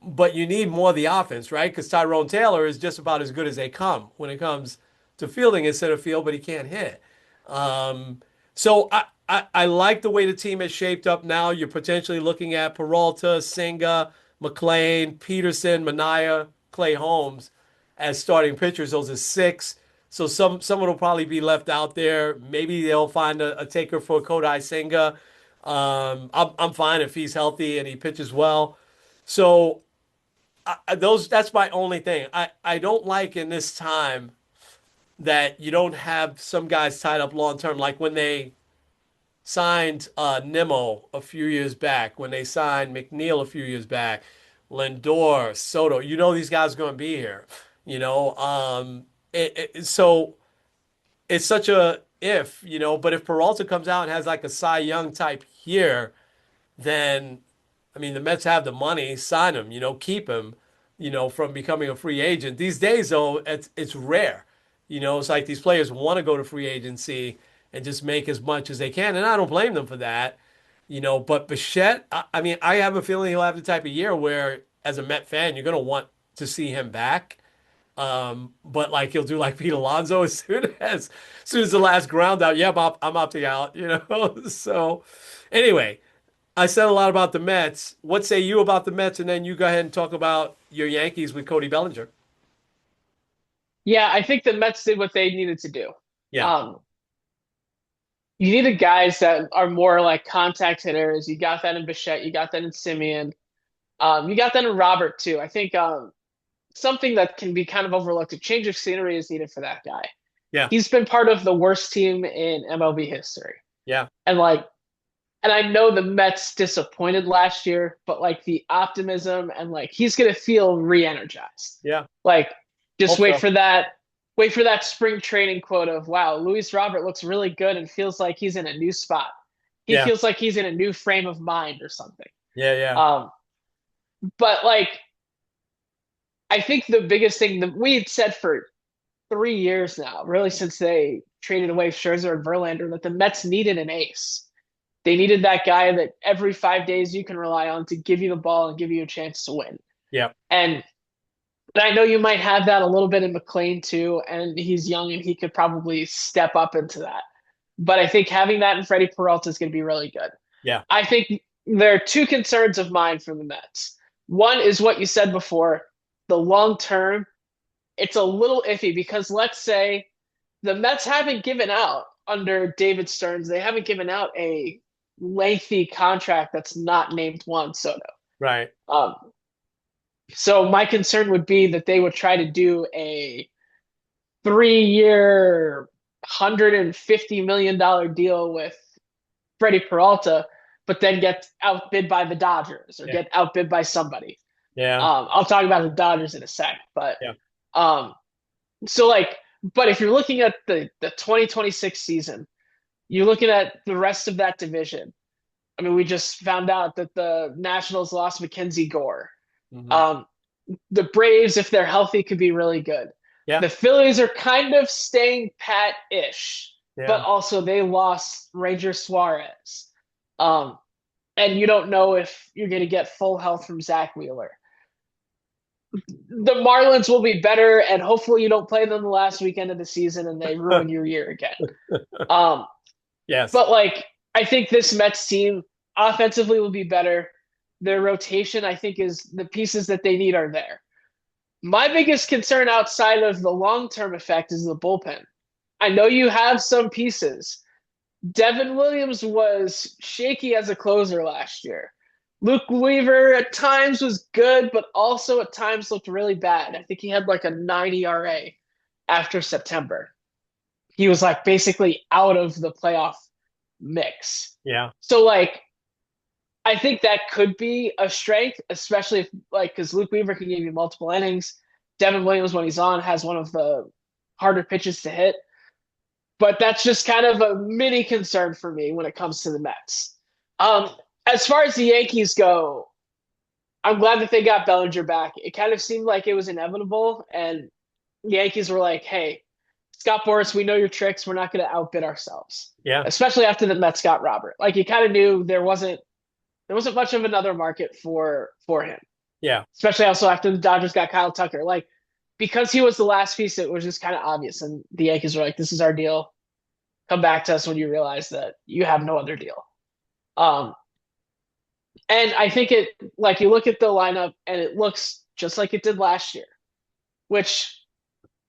but you need more of the offense, right? Because Tyrone Taylor is just about as good as they come when it comes to fielding in center field, but he can't hit. Um, so I like the way the team is shaped up now. You're potentially looking at Peralta, Senga, McLean, Peterson, Mania, Clay Holmes as starting pitchers. Those are six. So someone will probably be left out there. Maybe they'll find a taker for Kodai Senga. I'm fine if he's healthy and he pitches well. So that's my only thing. I don't like in this time that you don't have some guys tied up long term, like when they signed Nimmo a few years back, when they signed McNeil a few years back, Lindor, Soto. You know these guys are going to be here. You know, so it's such a if, but if Peralta comes out and has like a Cy Young type year, then I mean, the Mets have the money, sign him, keep him, from becoming a free agent. These days, though, it's rare. It's like these players want to go to free agency and just make as much as they can, and I don't blame them for that. But Bichette, I mean, I have a feeling he'll have the type of year where, as a Met fan, you're going to want to see him back. But like he'll do like Pete Alonso as soon as the last ground out. Yeah, I'm opting out. So anyway. I said a lot about the Mets. What say you about the Mets? And then you go ahead and talk about your Yankees with Cody Bellinger. Yeah, I think the Mets did what they needed to do. Yeah, Um, you needed guys that are more like contact hitters. You got that in Bichette. You got that in Simeon. You got that in Robert too. I think something that can be kind of overlooked, a change of scenery is needed for that guy. yeah, He's been part of the worst team in MLB history. yeah, And like, and I know the Mets disappointed last year, but like the optimism and like he's gonna feel re-energized. yeah. Like, just Hope so. wait for that spring training quote of wow, Luis Robert looks really good and feels like he's in a new spot. He Yeah, feels like he's in a new frame of mind or something. yeah, yeah, Um, but like I think the biggest thing that we had said for 3 years now, really since they traded away Scherzer and Verlander, that the Mets needed an ace. They needed that guy that every 5 days you can rely on to give you the ball and give you a chance to win. yeah, And I know you might have that a little bit in McLean too, and he's young and he could probably step up into that. But I think having that in Freddie Peralta is going to be really good. yeah, I think there are two concerns of mine for the Mets. One is what you said before, the long term. It's a little iffy because let's say the Mets haven't given out under David Stearns. They haven't given out a lengthy contract that's not named Juan Soto. right. Um, so my concern would be that they would try to do a 3 year, $150 million deal with Freddie Peralta, but then get outbid by the Dodgers or Yeah, get outbid by somebody. yeah, I'll talk about the Dodgers in a sec, but yeah, um, so like, but if you're looking at the 2026 season, you're looking at the rest of that division. I mean, we just found out that the Nationals lost Mackenzie Gore. hmm Um, the Braves, if they're healthy, could be really good. yeah, The Phillies are kind of staying pat-ish, but yeah. also they lost Ranger Suarez. Um, and you don't know if you're going to get full health from Zach Wheeler. The Marlins will be better, and hopefully you don't play them the last weekend of the season and they ruin your year again. Um, Yes. but like, I think this Mets team offensively will be better. Their rotation, I think, is the pieces that they need are there. My biggest concern outside of the long term effect is the bullpen. I know you have some pieces. Devin Williams was shaky as a closer last year. Luke Weaver at times was good, but also at times looked really bad. I think he had like a 9 ERA after September. He was like basically out of the playoff mix. Yeah, So like I think that could be a strength, especially if like because Luke Weaver can give you multiple innings. Devin Williams, when he's on, has one of the harder pitches to hit. But that's just kind of a mini concern for me when it comes to the Mets. Um, as far as the Yankees go, I'm glad that they got Bellinger back. It kind of seemed like it was inevitable, and the Yankees were like, "Hey, Scott Boras, we know your tricks. We're not going to outbid ourselves." yeah, Especially after the Mets got Robert. Like you kind of knew there wasn't much of another market for him. Yeah. especially also after the Dodgers got Kyle Tucker. Like, because he was the last piece, it was just kind of obvious. And the Yankees were like, this is our deal. Come back to us when you realize that you have no other deal. Um, and I think it, like, you look at the lineup and it looks just like it did last year, which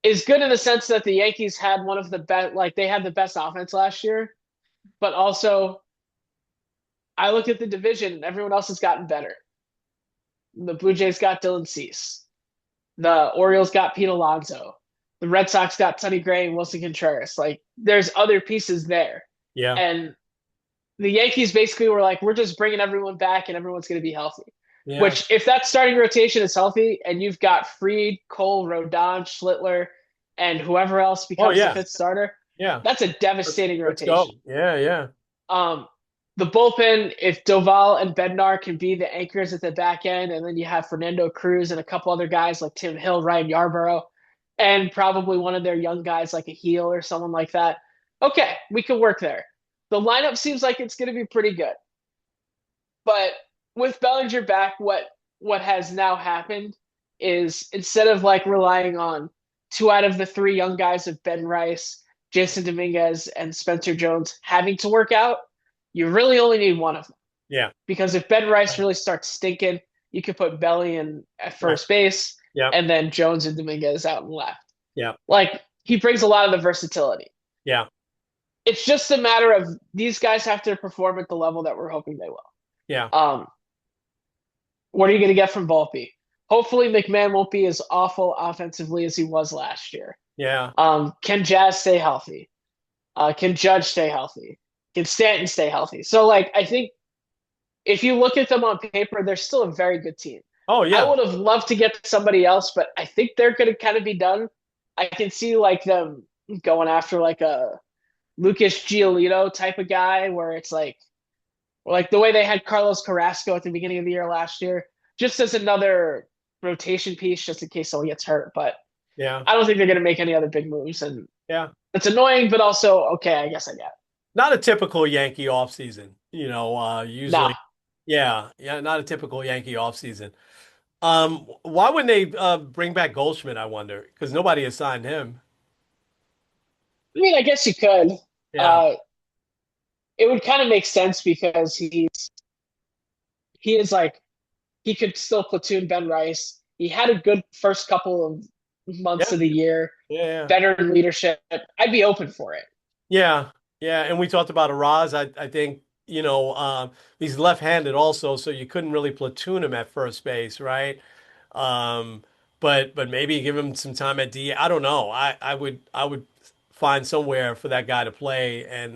is good in the sense that the Yankees had one of the best, like, they had the best offense last year, but also I look at the division and everyone else has gotten better. The Blue Jays got Dylan Cease. The Orioles got Pete Alonso. The Red Sox got Sonny Gray and Wilson Contreras. Like, there's other pieces there. Yeah. And the Yankees basically were like, we're just bringing everyone back and everyone's going to be healthy. Yeah. Which, if that starting rotation is healthy and you've got Fried, Cole, Rodon, Schlittler, and whoever else Oh becomes the yeah. fifth starter, Yeah. that's a devastating Let's go. rotation. Yeah. Yeah. Um, the bullpen, if Doval and Bednar can be the anchors at the back end, and then you have Fernando Cruz and a couple other guys like Tim Hill, Ryan Yarborough, and probably one of their young guys like a Heel or someone like that. Okay, we can work there. The lineup seems like it's going to be pretty good. But with Bellinger back, what has now happened is instead of like relying on two out of the three young guys of Ben Rice, Jason Dominguez, and Spencer Jones having to work out, you really only need one of them. Yeah. Because if Ben Rice Right. really starts stinking, you could put Belly in at Right. first base Yeah. and then Jones and Dominguez out and left. Yeah. Like, he brings a lot of the versatility. Yeah. It's just a matter of these guys have to perform at the level that we're hoping they will. Yeah. What are you going to get from Volpe? Hopefully, McMahon won't be as awful offensively as he was last year. Yeah. Can Jazz stay healthy? Can Judge stay healthy? Can Stanton stay healthy? So, like, I think if you look at them on paper, they're still a very good team. Oh I yeah. would have loved to get somebody else, but I think they're going to kind of be done. I can see like them going after like a Lucas Giolito type of guy, where it's like the way they had Carlos Carrasco at the beginning of the year last year, just as another rotation piece, just in case someone gets hurt. But Yeah. I don't think they're going to make any other big moves, and Yeah. it's annoying, but also okay. I guess I get it. Not a typical Yankee offseason. Nah, Usually, yeah, yeah, not a typical Yankee offseason. Why wouldn't they bring back Goldschmidt, I wonder? Because nobody has signed him. I mean, I guess you could. Yeah. Uh, it would kind of make sense because he is like he could still platoon Ben Rice. He had a good first couple of months Yeah. of the year, Yeah. better leadership. I'd be open for it. Yeah. Yeah. And we talked about Araz. I think, he's left-handed also, so you couldn't really platoon him at first base, right? Um, but maybe give him some time at D. I don't know. I would find somewhere for that guy to play and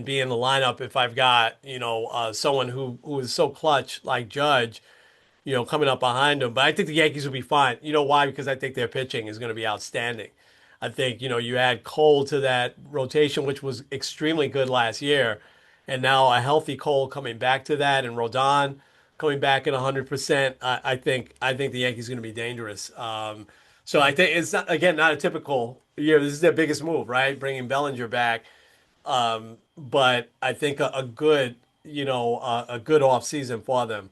be in the lineup if I've got, someone who is so clutch like Judge, coming up behind him. But I think the Yankees will be fine. You know why? Because I think their pitching is going to be outstanding. I think, you add Cole to that rotation, which was extremely good last year, and now a healthy Cole coming back to that, and Rodon coming back at 100%. I think the Yankees are going to be dangerous. So I think it's not, again, not a typical year. This is their biggest move, right? Bringing Bellinger back. But I think a good off season for them.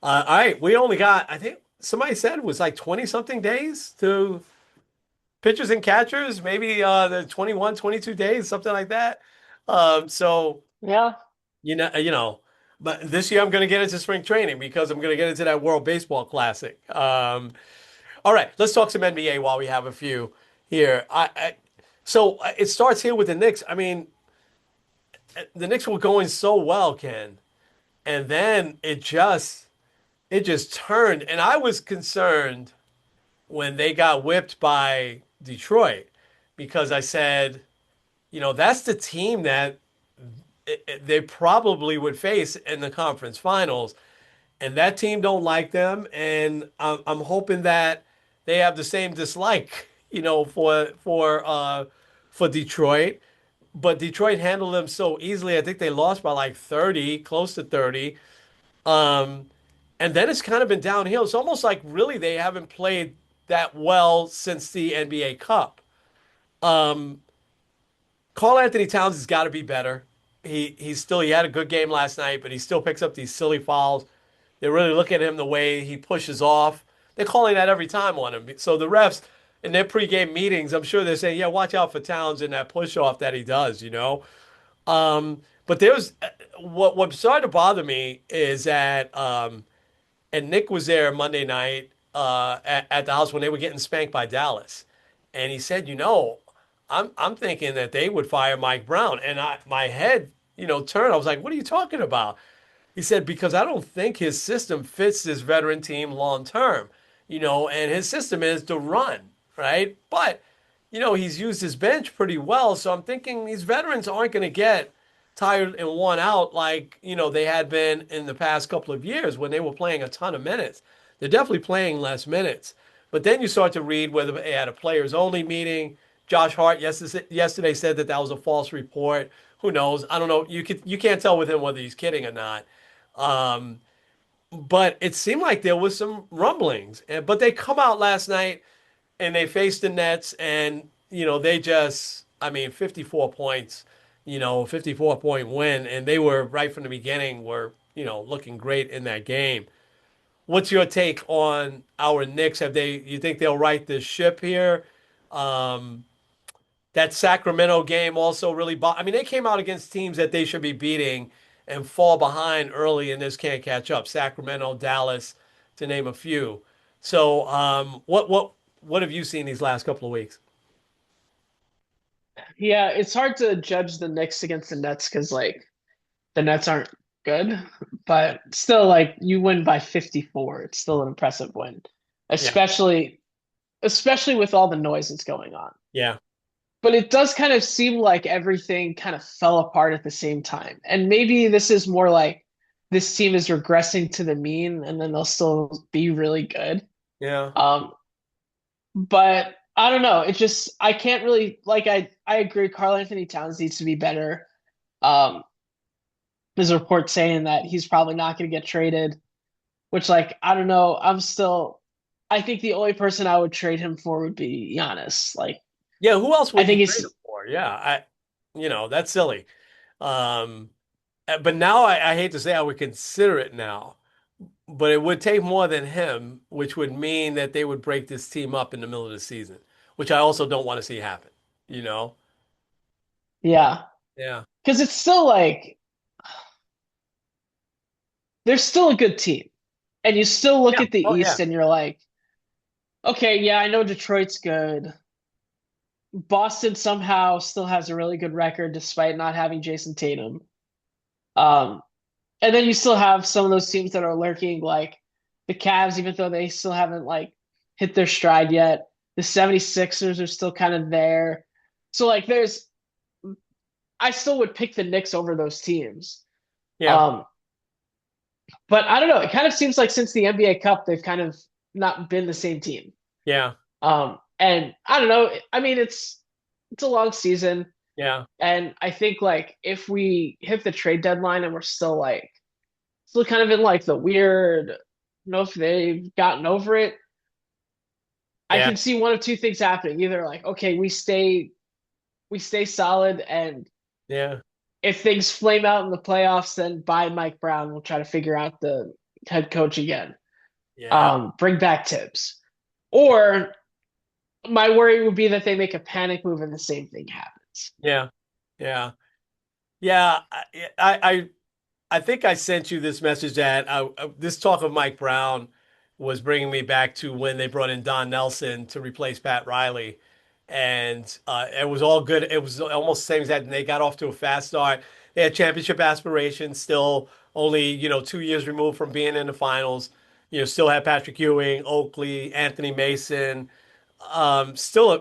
All right, we only got, I think somebody said it was like 20 something days to pitchers and catchers, maybe the 21, 22 days, something like that. So Yeah. you know, but this year I'm going to get into spring training because I'm going to get into that World Baseball Classic. All right, let's talk some NBA while we have a few here. So it starts here with the Knicks. I mean, the Knicks were going so well, Ken, and then it just turned, and I was concerned when they got whipped by Detroit because I said, that's the team that they probably would face in the conference finals, and that team don't like them, and I'm hoping that they have the same dislike, for Detroit. But Detroit handled them so easily. I think they lost by like 30, close to 30. Um, and then it's kind of been downhill. It's almost like really they haven't played that well since the NBA Cup. Um, Carl Anthony Towns has got to be better. He had a good game last night, but he still picks up these silly fouls. They're really looking at him the way he pushes off. They're calling that every time on him. So the refs in their pregame meetings, I'm sure they're saying, "Yeah, watch out for Towns and that push off that he does." But there's what started to bother me is that and Nick was there Monday night at the house when they were getting spanked by Dallas, and he said, I'm thinking that they would fire Mike Brown, and my head turned. I was like, what are you talking about? He said, because I don't think his system fits this veteran team long term, and his system is to run, right? But, he's used his bench pretty well. So I'm thinking these veterans aren't going to get tired and worn out like, they had been in the past couple of years when they were playing a ton of minutes. They're definitely playing less minutes. But then you start to read whether they had a players only meeting. Josh Hart yesterday said that that was a false report. Who knows? I don't know. You can't tell with him whether he's kidding or not. Um, but it seemed like there was some rumblings. But they come out last night and they faced the Nets, and they just, I mean, 54 points, 54-point win, and they were right from the beginning were looking great in that game. What's your take on our Knicks? You think they'll right this ship here? Um, that Sacramento game also really I mean, they came out against teams that they should be beating and fall behind early and just can't catch up. Sacramento, Dallas, to name a few. So, what have you seen these last couple of weeks? Yeah, it's hard to judge the Knicks against the Nets because like the Nets aren't good, but still like you win by 54. It's still an impressive win, Yeah, especially especially with all the noise that's going on. yeah, But it does kind of seem like everything kind of fell apart at the same time. And maybe this is more like this team is regressing to the mean and then they'll still be really good. yeah, Um, but I don't know. It just I can't really like I agree Karl Anthony Towns needs to be better. Um, there's a report saying that he's probably not going to get traded, which like I don't know. I think the only person I would trade him for would be Giannis. Like yeah. Who else I would you think trade he's him for? Yeah, that's silly. Um, but now I hate to say I would consider it now, but it would take more than him, which would mean that they would break this team up in the middle of the season, which I also don't want to see happen. You know? yeah. Yeah. Because it's still like they're still a good team. And you still look Yeah. at the Oh yeah. East and you're like, okay, yeah, I know Detroit's good. Boston somehow still has a really good record despite not having Jason Tatum. Um, and then you still have some of those teams that are lurking, like the Cavs, even though they still haven't like hit their stride yet. The 76ers are still kind of there. So like I still would pick the Knicks over those teams. Yeah. Um, but I don't know. It kind of seems like since the NBA Cup, they've kind of not been the same team. Yeah. And I don't know. I mean, it's a long season, Yeah. and I think like if we hit the trade deadline and we're still kind of in like the weird, I don't know if they've gotten over it. I Yeah. can see one of two things happening. Either like, okay, we stay solid, and Yeah. if things flame out in the playoffs, then buy Mike Brown. We'll try to figure out the head coach again. Yeah. Bring back Tibbs. Or my worry would be that they make a panic move and the same thing happens. Yeah. Yeah. Yeah. I think I sent you this message that this talk of Mike Brown was bringing me back to when they brought in Don Nelson to replace Pat Riley. And it was all good. It was almost the same as that. And they got off to a fast start. They had championship aspirations, still only, 2 years removed from being in the finals. Still had Patrick Ewing, Oakley, Anthony Mason. Still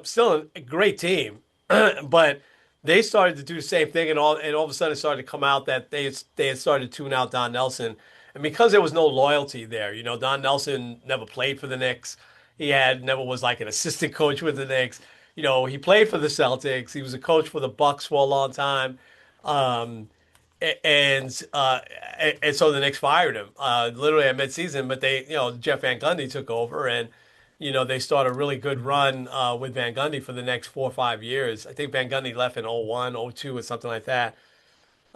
a great team. But they started to do the same thing, and all of a sudden it started to come out that they had started to tune out Don Nelson, and because there was no loyalty there, Don Nelson never played for the Knicks. He had never was like an assistant coach with the Knicks. He played for the Celtics. He was a coach for the Bucks for a long time. Um, and so the Knicks fired him literally at midseason. But Jeff Van Gundy took over, and they started a really good run with Van Gundy for the next 4 or 5 years. I think Van Gundy left in 01, 02, or something like that.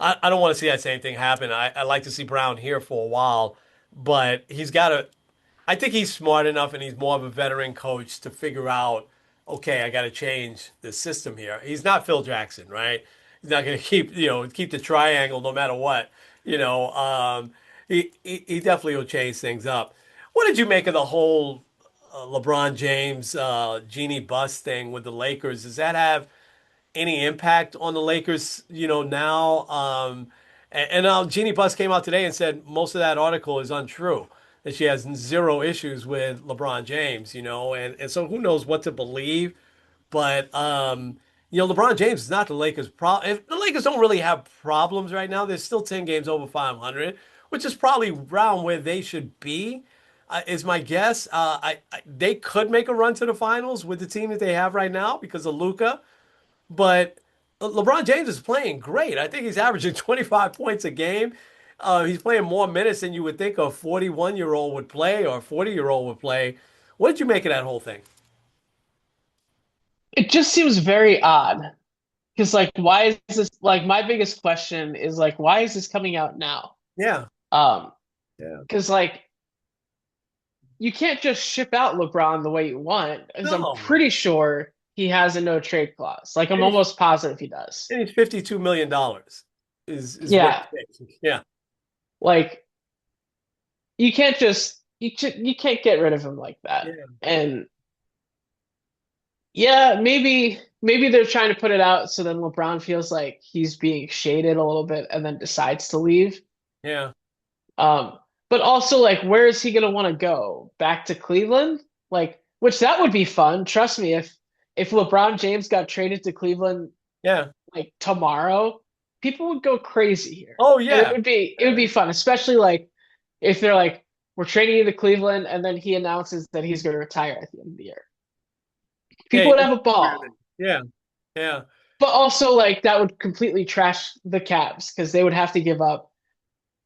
I don't want to see that same thing happen. I like to see Brown here for a while. but he's got to. I think he's smart enough and he's more of a veteran coach to figure out, okay, I got to change the system here. He's not Phil Jackson, right? He's not going to keep the triangle no matter what. You know, he definitely will change things up. What did you make of the whole LeBron James genie bust thing with the Lakers? Does that have any impact on the Lakers, now? Jeannie Buss came out today and said most of that article is untrue, that she has zero issues with LeBron James, and so who knows what to believe. But, LeBron James is not the Lakers' problem. The Lakers don't really have problems right now. They're still 10 games over 500, which is probably around where they should be. Is my guess. They could make a run to the finals with the team that they have right now because of Luca. But LeBron James is playing great. I think he's averaging 25 points a game. He's playing more minutes than you would think a 41-year-old would play or a 40-year-old would play. What did you make of that whole thing? It just seems very odd because like why is this like my biggest question is like why is this coming out now? Yeah. Um Yeah. because like you can't just ship out LeBron the way you want, because I'm No. pretty sure he has a no trade clause. Like I'm And he's, almost positive he does. and he's $52 million dollars is what Yeah, he takes. Yeah. like you can't get rid of him like that. Yeah. And yeah, maybe they're trying to put it out so then LeBron feels like he's being shaded a little bit and then decides to leave. Yeah. Um, but also like where is he gonna want to go? Back to Cleveland? Like, which that would be fun. Trust me, if LeBron James got traded to Cleveland Yeah. like tomorrow, people would go crazy here. Oh, And yeah. it would be fun, especially like if they're like, we're trading you to Cleveland, and then he announces that he's going to retire at the end of the year. Yeah. People would have a ball. Yeah. Yeah. But also like that would completely trash the Cavs because they would have to give up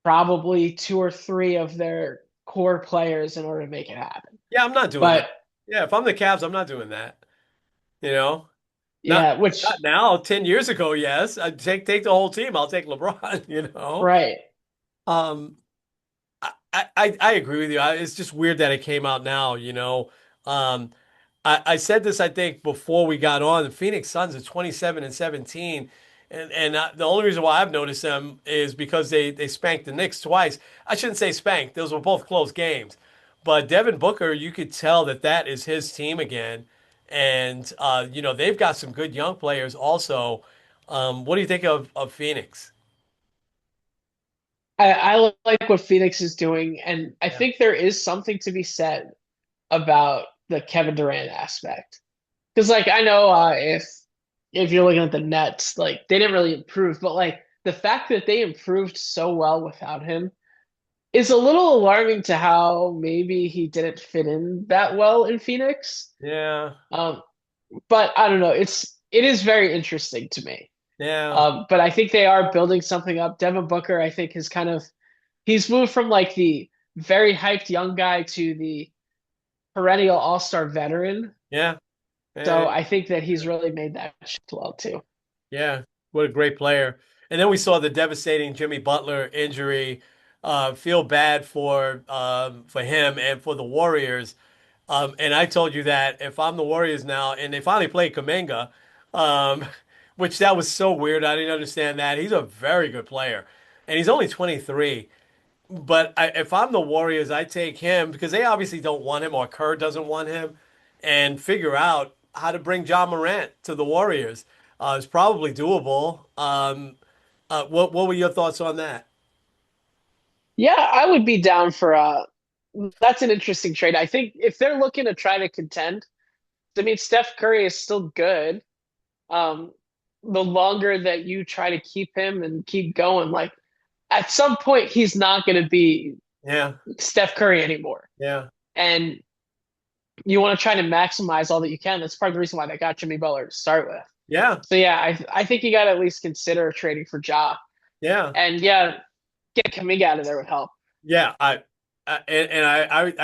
probably two or three of their core players in order to make it happen. Yeah. I'm not doing that. But Yeah. If I'm the Cavs, I'm not doing that. You know? Not yeah, not which now. 10 years ago, yes. I'd take the whole team. I'll take LeBron, you know. right. Um, I agree with you. It's just weird that it came out now, you know. Um, I said this, I think, before we got on. The Phoenix Suns are 27 and 17. And the only reason why I've noticed them is because they spanked the Knicks twice. I shouldn't say spanked. Those were both close games. But Devin Booker, you could tell that that is his team again. And, they've got some good young players also. What do you think of Phoenix? I like what Phoenix is doing, and I Yeah. think there is something to be said about the Kevin Durant aspect. Because like I know if you're looking at the Nets, like they didn't really improve, but like the fact that they improved so well without him is a little alarming to how maybe he didn't fit in that well in Phoenix. Yeah. Um, but I don't know. It is very interesting to me. Yeah. But I think they are building something up. Devin Booker, I think, has kind of he's moved from like the very hyped young guy to the perennial all-star veteran. Yeah. Yeah. So I think that he's really made that shift well too. Yeah, what a great player. And then we saw the devastating Jimmy Butler injury. Feel bad for him and for the Warriors. And I told you that if I'm the Warriors now, and they finally played Kuminga, um, which that was so weird. I didn't understand that. He's a very good player, and he's only 23. But if I'm the Warriors, I take him because they obviously don't want him, or Kerr doesn't want him, and figure out how to bring John Morant to the Warriors. It's probably doable. What were your thoughts on that? Yeah, I would be down for that's an interesting trade. I think if they're looking to try to contend, I mean Steph Curry is still good. Um, the longer that you try to keep him and keep going, like at some point he's not going to be Yeah, Steph Curry anymore. yeah, And you want to try to maximize all that you can. That's part of the reason why they got Jimmy Butler to start with. yeah, So yeah, I think you got to at least consider trading for Ja. yeah. And yeah, get Kuminga out of there would help. Yeah, I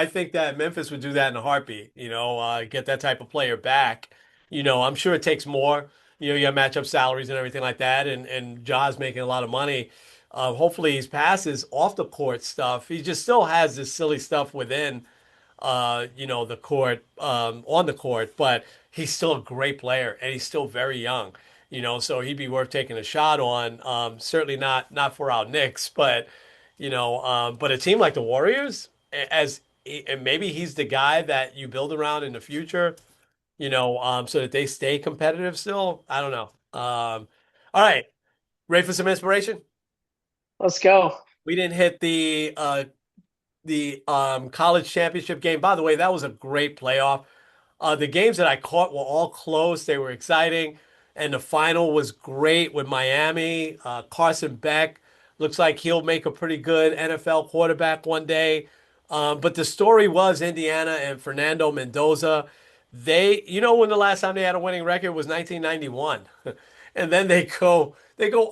think that Memphis would do that in a heartbeat. Get that type of player back. I'm sure it takes more. You have matchup salaries and everything like that, and Ja's making a lot of money. Hopefully he's past his off the court stuff. He just still has this silly stuff within the court, on the court, but he's still a great player and he's still very young, so he'd be worth taking a shot on. Certainly not for our Knicks, but but a team like the Warriors, and maybe he's the guy that you build around in the future, so that they stay competitive still. I don't know. All right, ready for some inspiration? Let's go. We didn't hit the college championship game. By the way, that was a great playoff. The games that I caught were all close. They were exciting, and the final was great with Miami. Carson Beck looks like he'll make a pretty good NFL quarterback one day. But the story was Indiana and Fernando Mendoza. When the last time they had a winning record was 1991, and then they go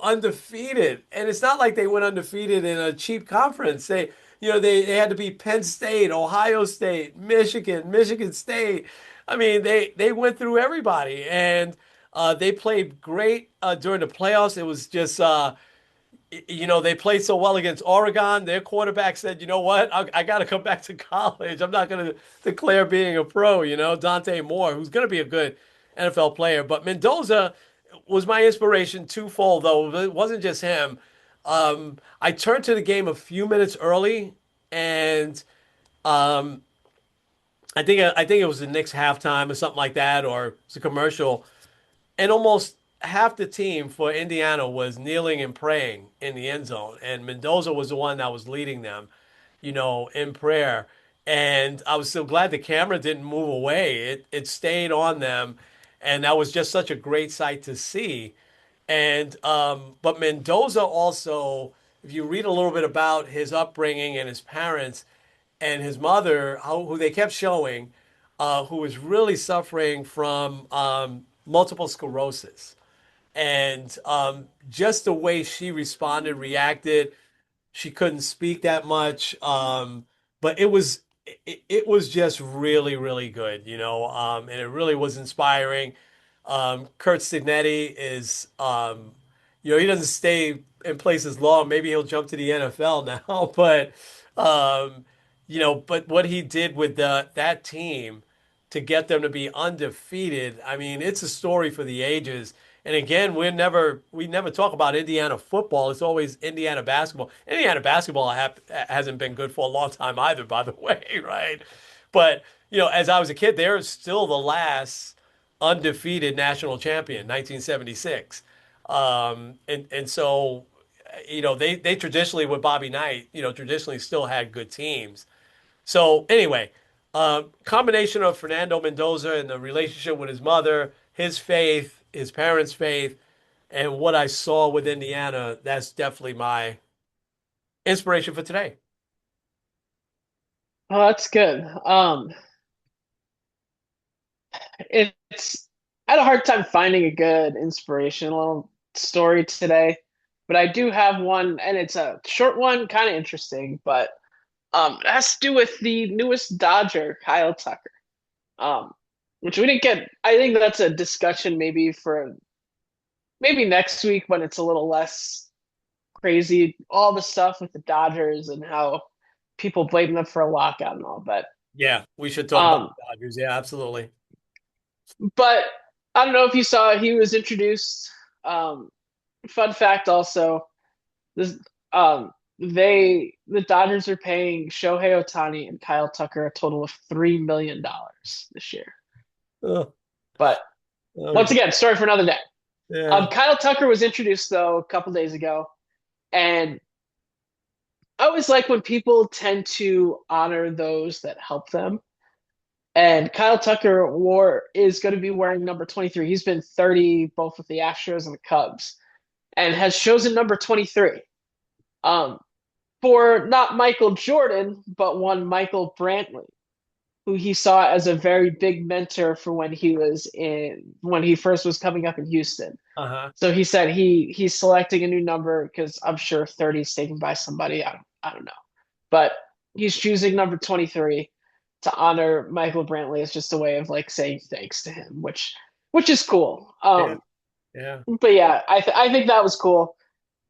undefeated, and it's not like they went undefeated in a cheap conference. They had to beat Penn State, Ohio State, Michigan State. I mean, they went through everybody, and they played great during the playoffs. It was just they played so well against Oregon. Their quarterback said, "You know what? I got to come back to college. I'm not going to declare being a pro." Dante Moore, who's going to be a good NFL player, but Mendoza was my inspiration twofold, though. It wasn't just him. I turned to the game a few minutes early, and um, I think it was the Knicks halftime or something like that, or it was a commercial, and almost half the team for Indiana was kneeling and praying in the end zone, and Mendoza was the one that was leading them, in prayer. And I was so glad the camera didn't move away. It stayed on them, and that was just such a great sight to see. And but Mendoza also, if you read a little bit about his upbringing and his parents and his mother, who they kept showing, who was really suffering from multiple sclerosis, and just the way she responded, reacted, she couldn't speak that much, but it was just really really good, and it really was inspiring. Kurt Signetti is, he doesn't stay in places long. Maybe he'll jump to the NFL now, um, but what he did with that team to get them to be undefeated, I mean, it's a story for the ages. And again, we never talk about Indiana football. It's always Indiana basketball. Indiana basketball hasn't been good for a long time either, by the way, right? But as I was a kid, they're still the last undefeated national champion, 1976. And so, they traditionally with Bobby Knight, traditionally still had good teams. So anyway, combination of Fernando Mendoza and the relationship with his mother, his faith, his parents' faith, and what I saw with Indiana, that's definitely my inspiration for today. Oh, that's good. It's I had a hard time finding a good inspirational story today, but I do have one, and it's a short one, kind of interesting, but it has to do with the newest Dodger, Kyle Tucker. Um, which we didn't get. I think that's a discussion maybe for maybe next week when it's a little less crazy. All the stuff with the Dodgers and how people blame them for a lockout and all, Yeah, we should talk about um, the Dodgers. Yeah, absolutely. but I don't know if you saw he was introduced. Um, Fun fact also, this the Dodgers are paying Shohei Ohtani and Kyle Tucker a total of $3 million this year. Oh, But once okay. again, story for another day. Yeah. Kyle Tucker was introduced though a couple days ago, and I always like when people tend to honor those that help them. And Kyle Tucker wore is going to be wearing number 23. He's been 30 both with the Astros and the Cubs, and has chosen number 23. Um, for not Michael Jordan, but one Michael Brantley, who he saw as a very big mentor for when he first was coming up in Houston. Uh-huh. So he said he's selecting a new number because I'm sure 30 is taken by somebody. I don't know. But he's choosing number 23 to honor Michael Brantley as just a way of like saying thanks to him, which is cool. Yeah. Yeah. But yeah, I think that was cool.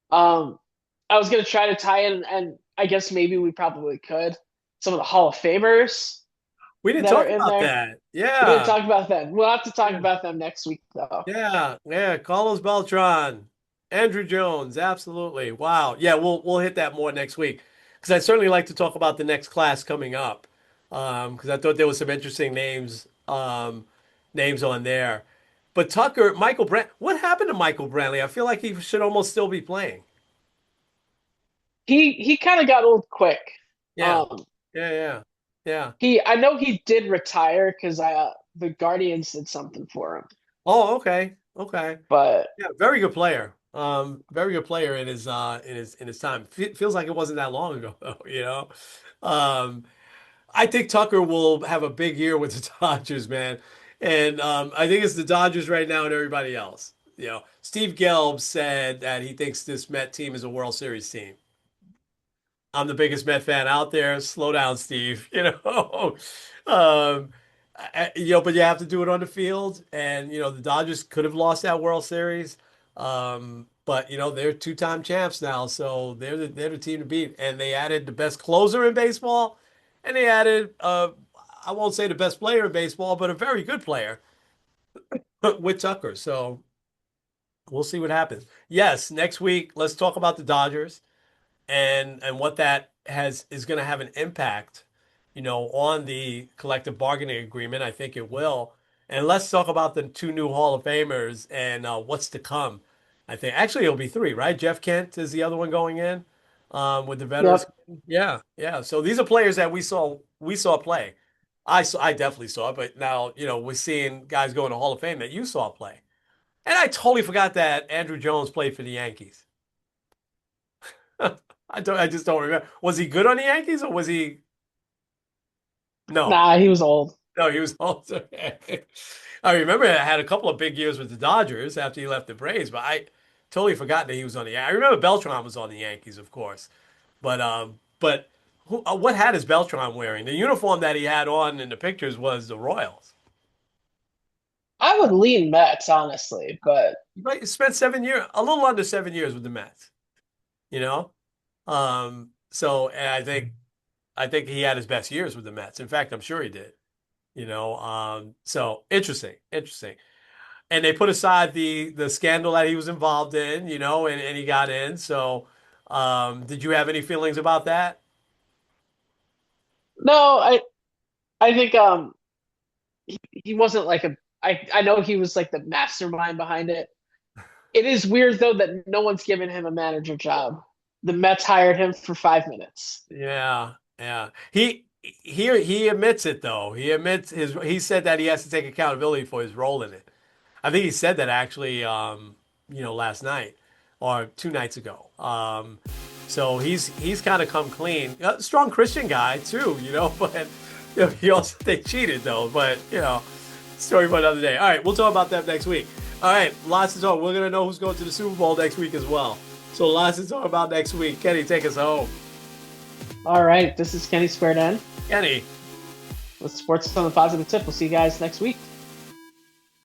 Um, I was gonna try to tie in, and I guess maybe we probably could, some of the Hall of Famers We didn't that are talk in about there. that. We didn't Yeah. talk about them. We'll have to talk Yeah. about them next week, though. Yeah. Yeah. Carlos Beltran, Andrew Jones. Absolutely. Wow. Yeah. We'll hit that more next week because I'd certainly like to talk about the next class coming up. Because I thought there was some interesting names on there. But Tucker, Michael Brand, what happened to Michael Brantley? I feel like he should almost still be playing. He kind of got old quick. Yeah. Um, Yeah. Yeah. Yeah. I know he did retire because the Guardians did something for him, Oh, okay. Okay. but Yeah, very good player. Very good player in his time. Feels like it wasn't that long ago though, you know. I think Tucker will have a big year with the Dodgers, man. And I think it's the Dodgers right now and everybody else. You know, Steve Gelb said that he thinks this Met team is a World Series team. I'm the biggest Met fan out there. Slow down, Steve. You know, um, but you have to do it on the field. And the Dodgers could have lost that World Series, but they're two-time champs now, so they're the team to beat. And they added the best closer in baseball, and they added I won't say the best player in baseball, but a very good player with Tucker. So we'll see what happens. Yes, next week let's talk about the Dodgers and what that has is going to have an impact, on the collective bargaining agreement. I think it will. And let's talk about the two new Hall of Famers and what's to come. I think actually it'll be three, right? Jeff Kent is the other one going in with the veterans. yep. Yeah, yeah. So these are players that we saw play. I definitely saw it, but now we're seeing guys going to Hall of Fame that you saw play. And I totally forgot that Andrew Jones played for the Yankees. I just don't remember. Was he good on the Yankees or was he? No, Nah, he was old. no, he was also. I remember I had a couple of big years with the Dodgers after he left the Braves, but I totally forgot that he was on the. I remember Beltran was on the Yankees, of course, but what hat is Beltran wearing? The uniform that he had on in the pictures was the Royals. I would lean Mets, honestly, but He spent 7 years, a little under 7 years with the Mets. You know, so and I think he had his best years with the Mets. In fact, I'm sure he did. So interesting, interesting. And they put aside the scandal that he was involved in, and he got in. So, did you have any feelings about that? no, I think he wasn't like a I know he was like the mastermind behind it. It is weird though that no one's given him a manager job. The Mets hired him for 5 minutes. Yeah, yeah. He admits it though. He said that he has to take accountability for his role in it. I think he said that actually, last night or 2 nights ago. So he's kind of come clean. Strong Christian guy too, but he also they cheated though. But story for another day. All right, we'll talk about that next week. All right, lots to talk. We're gonna know who's going to the Super Bowl next week as well. So lots to talk about next week. Kenny, take us home. All right, this is Kenny Squared N Kenny. with Sports on the Positive Tip. We'll see you guys next week.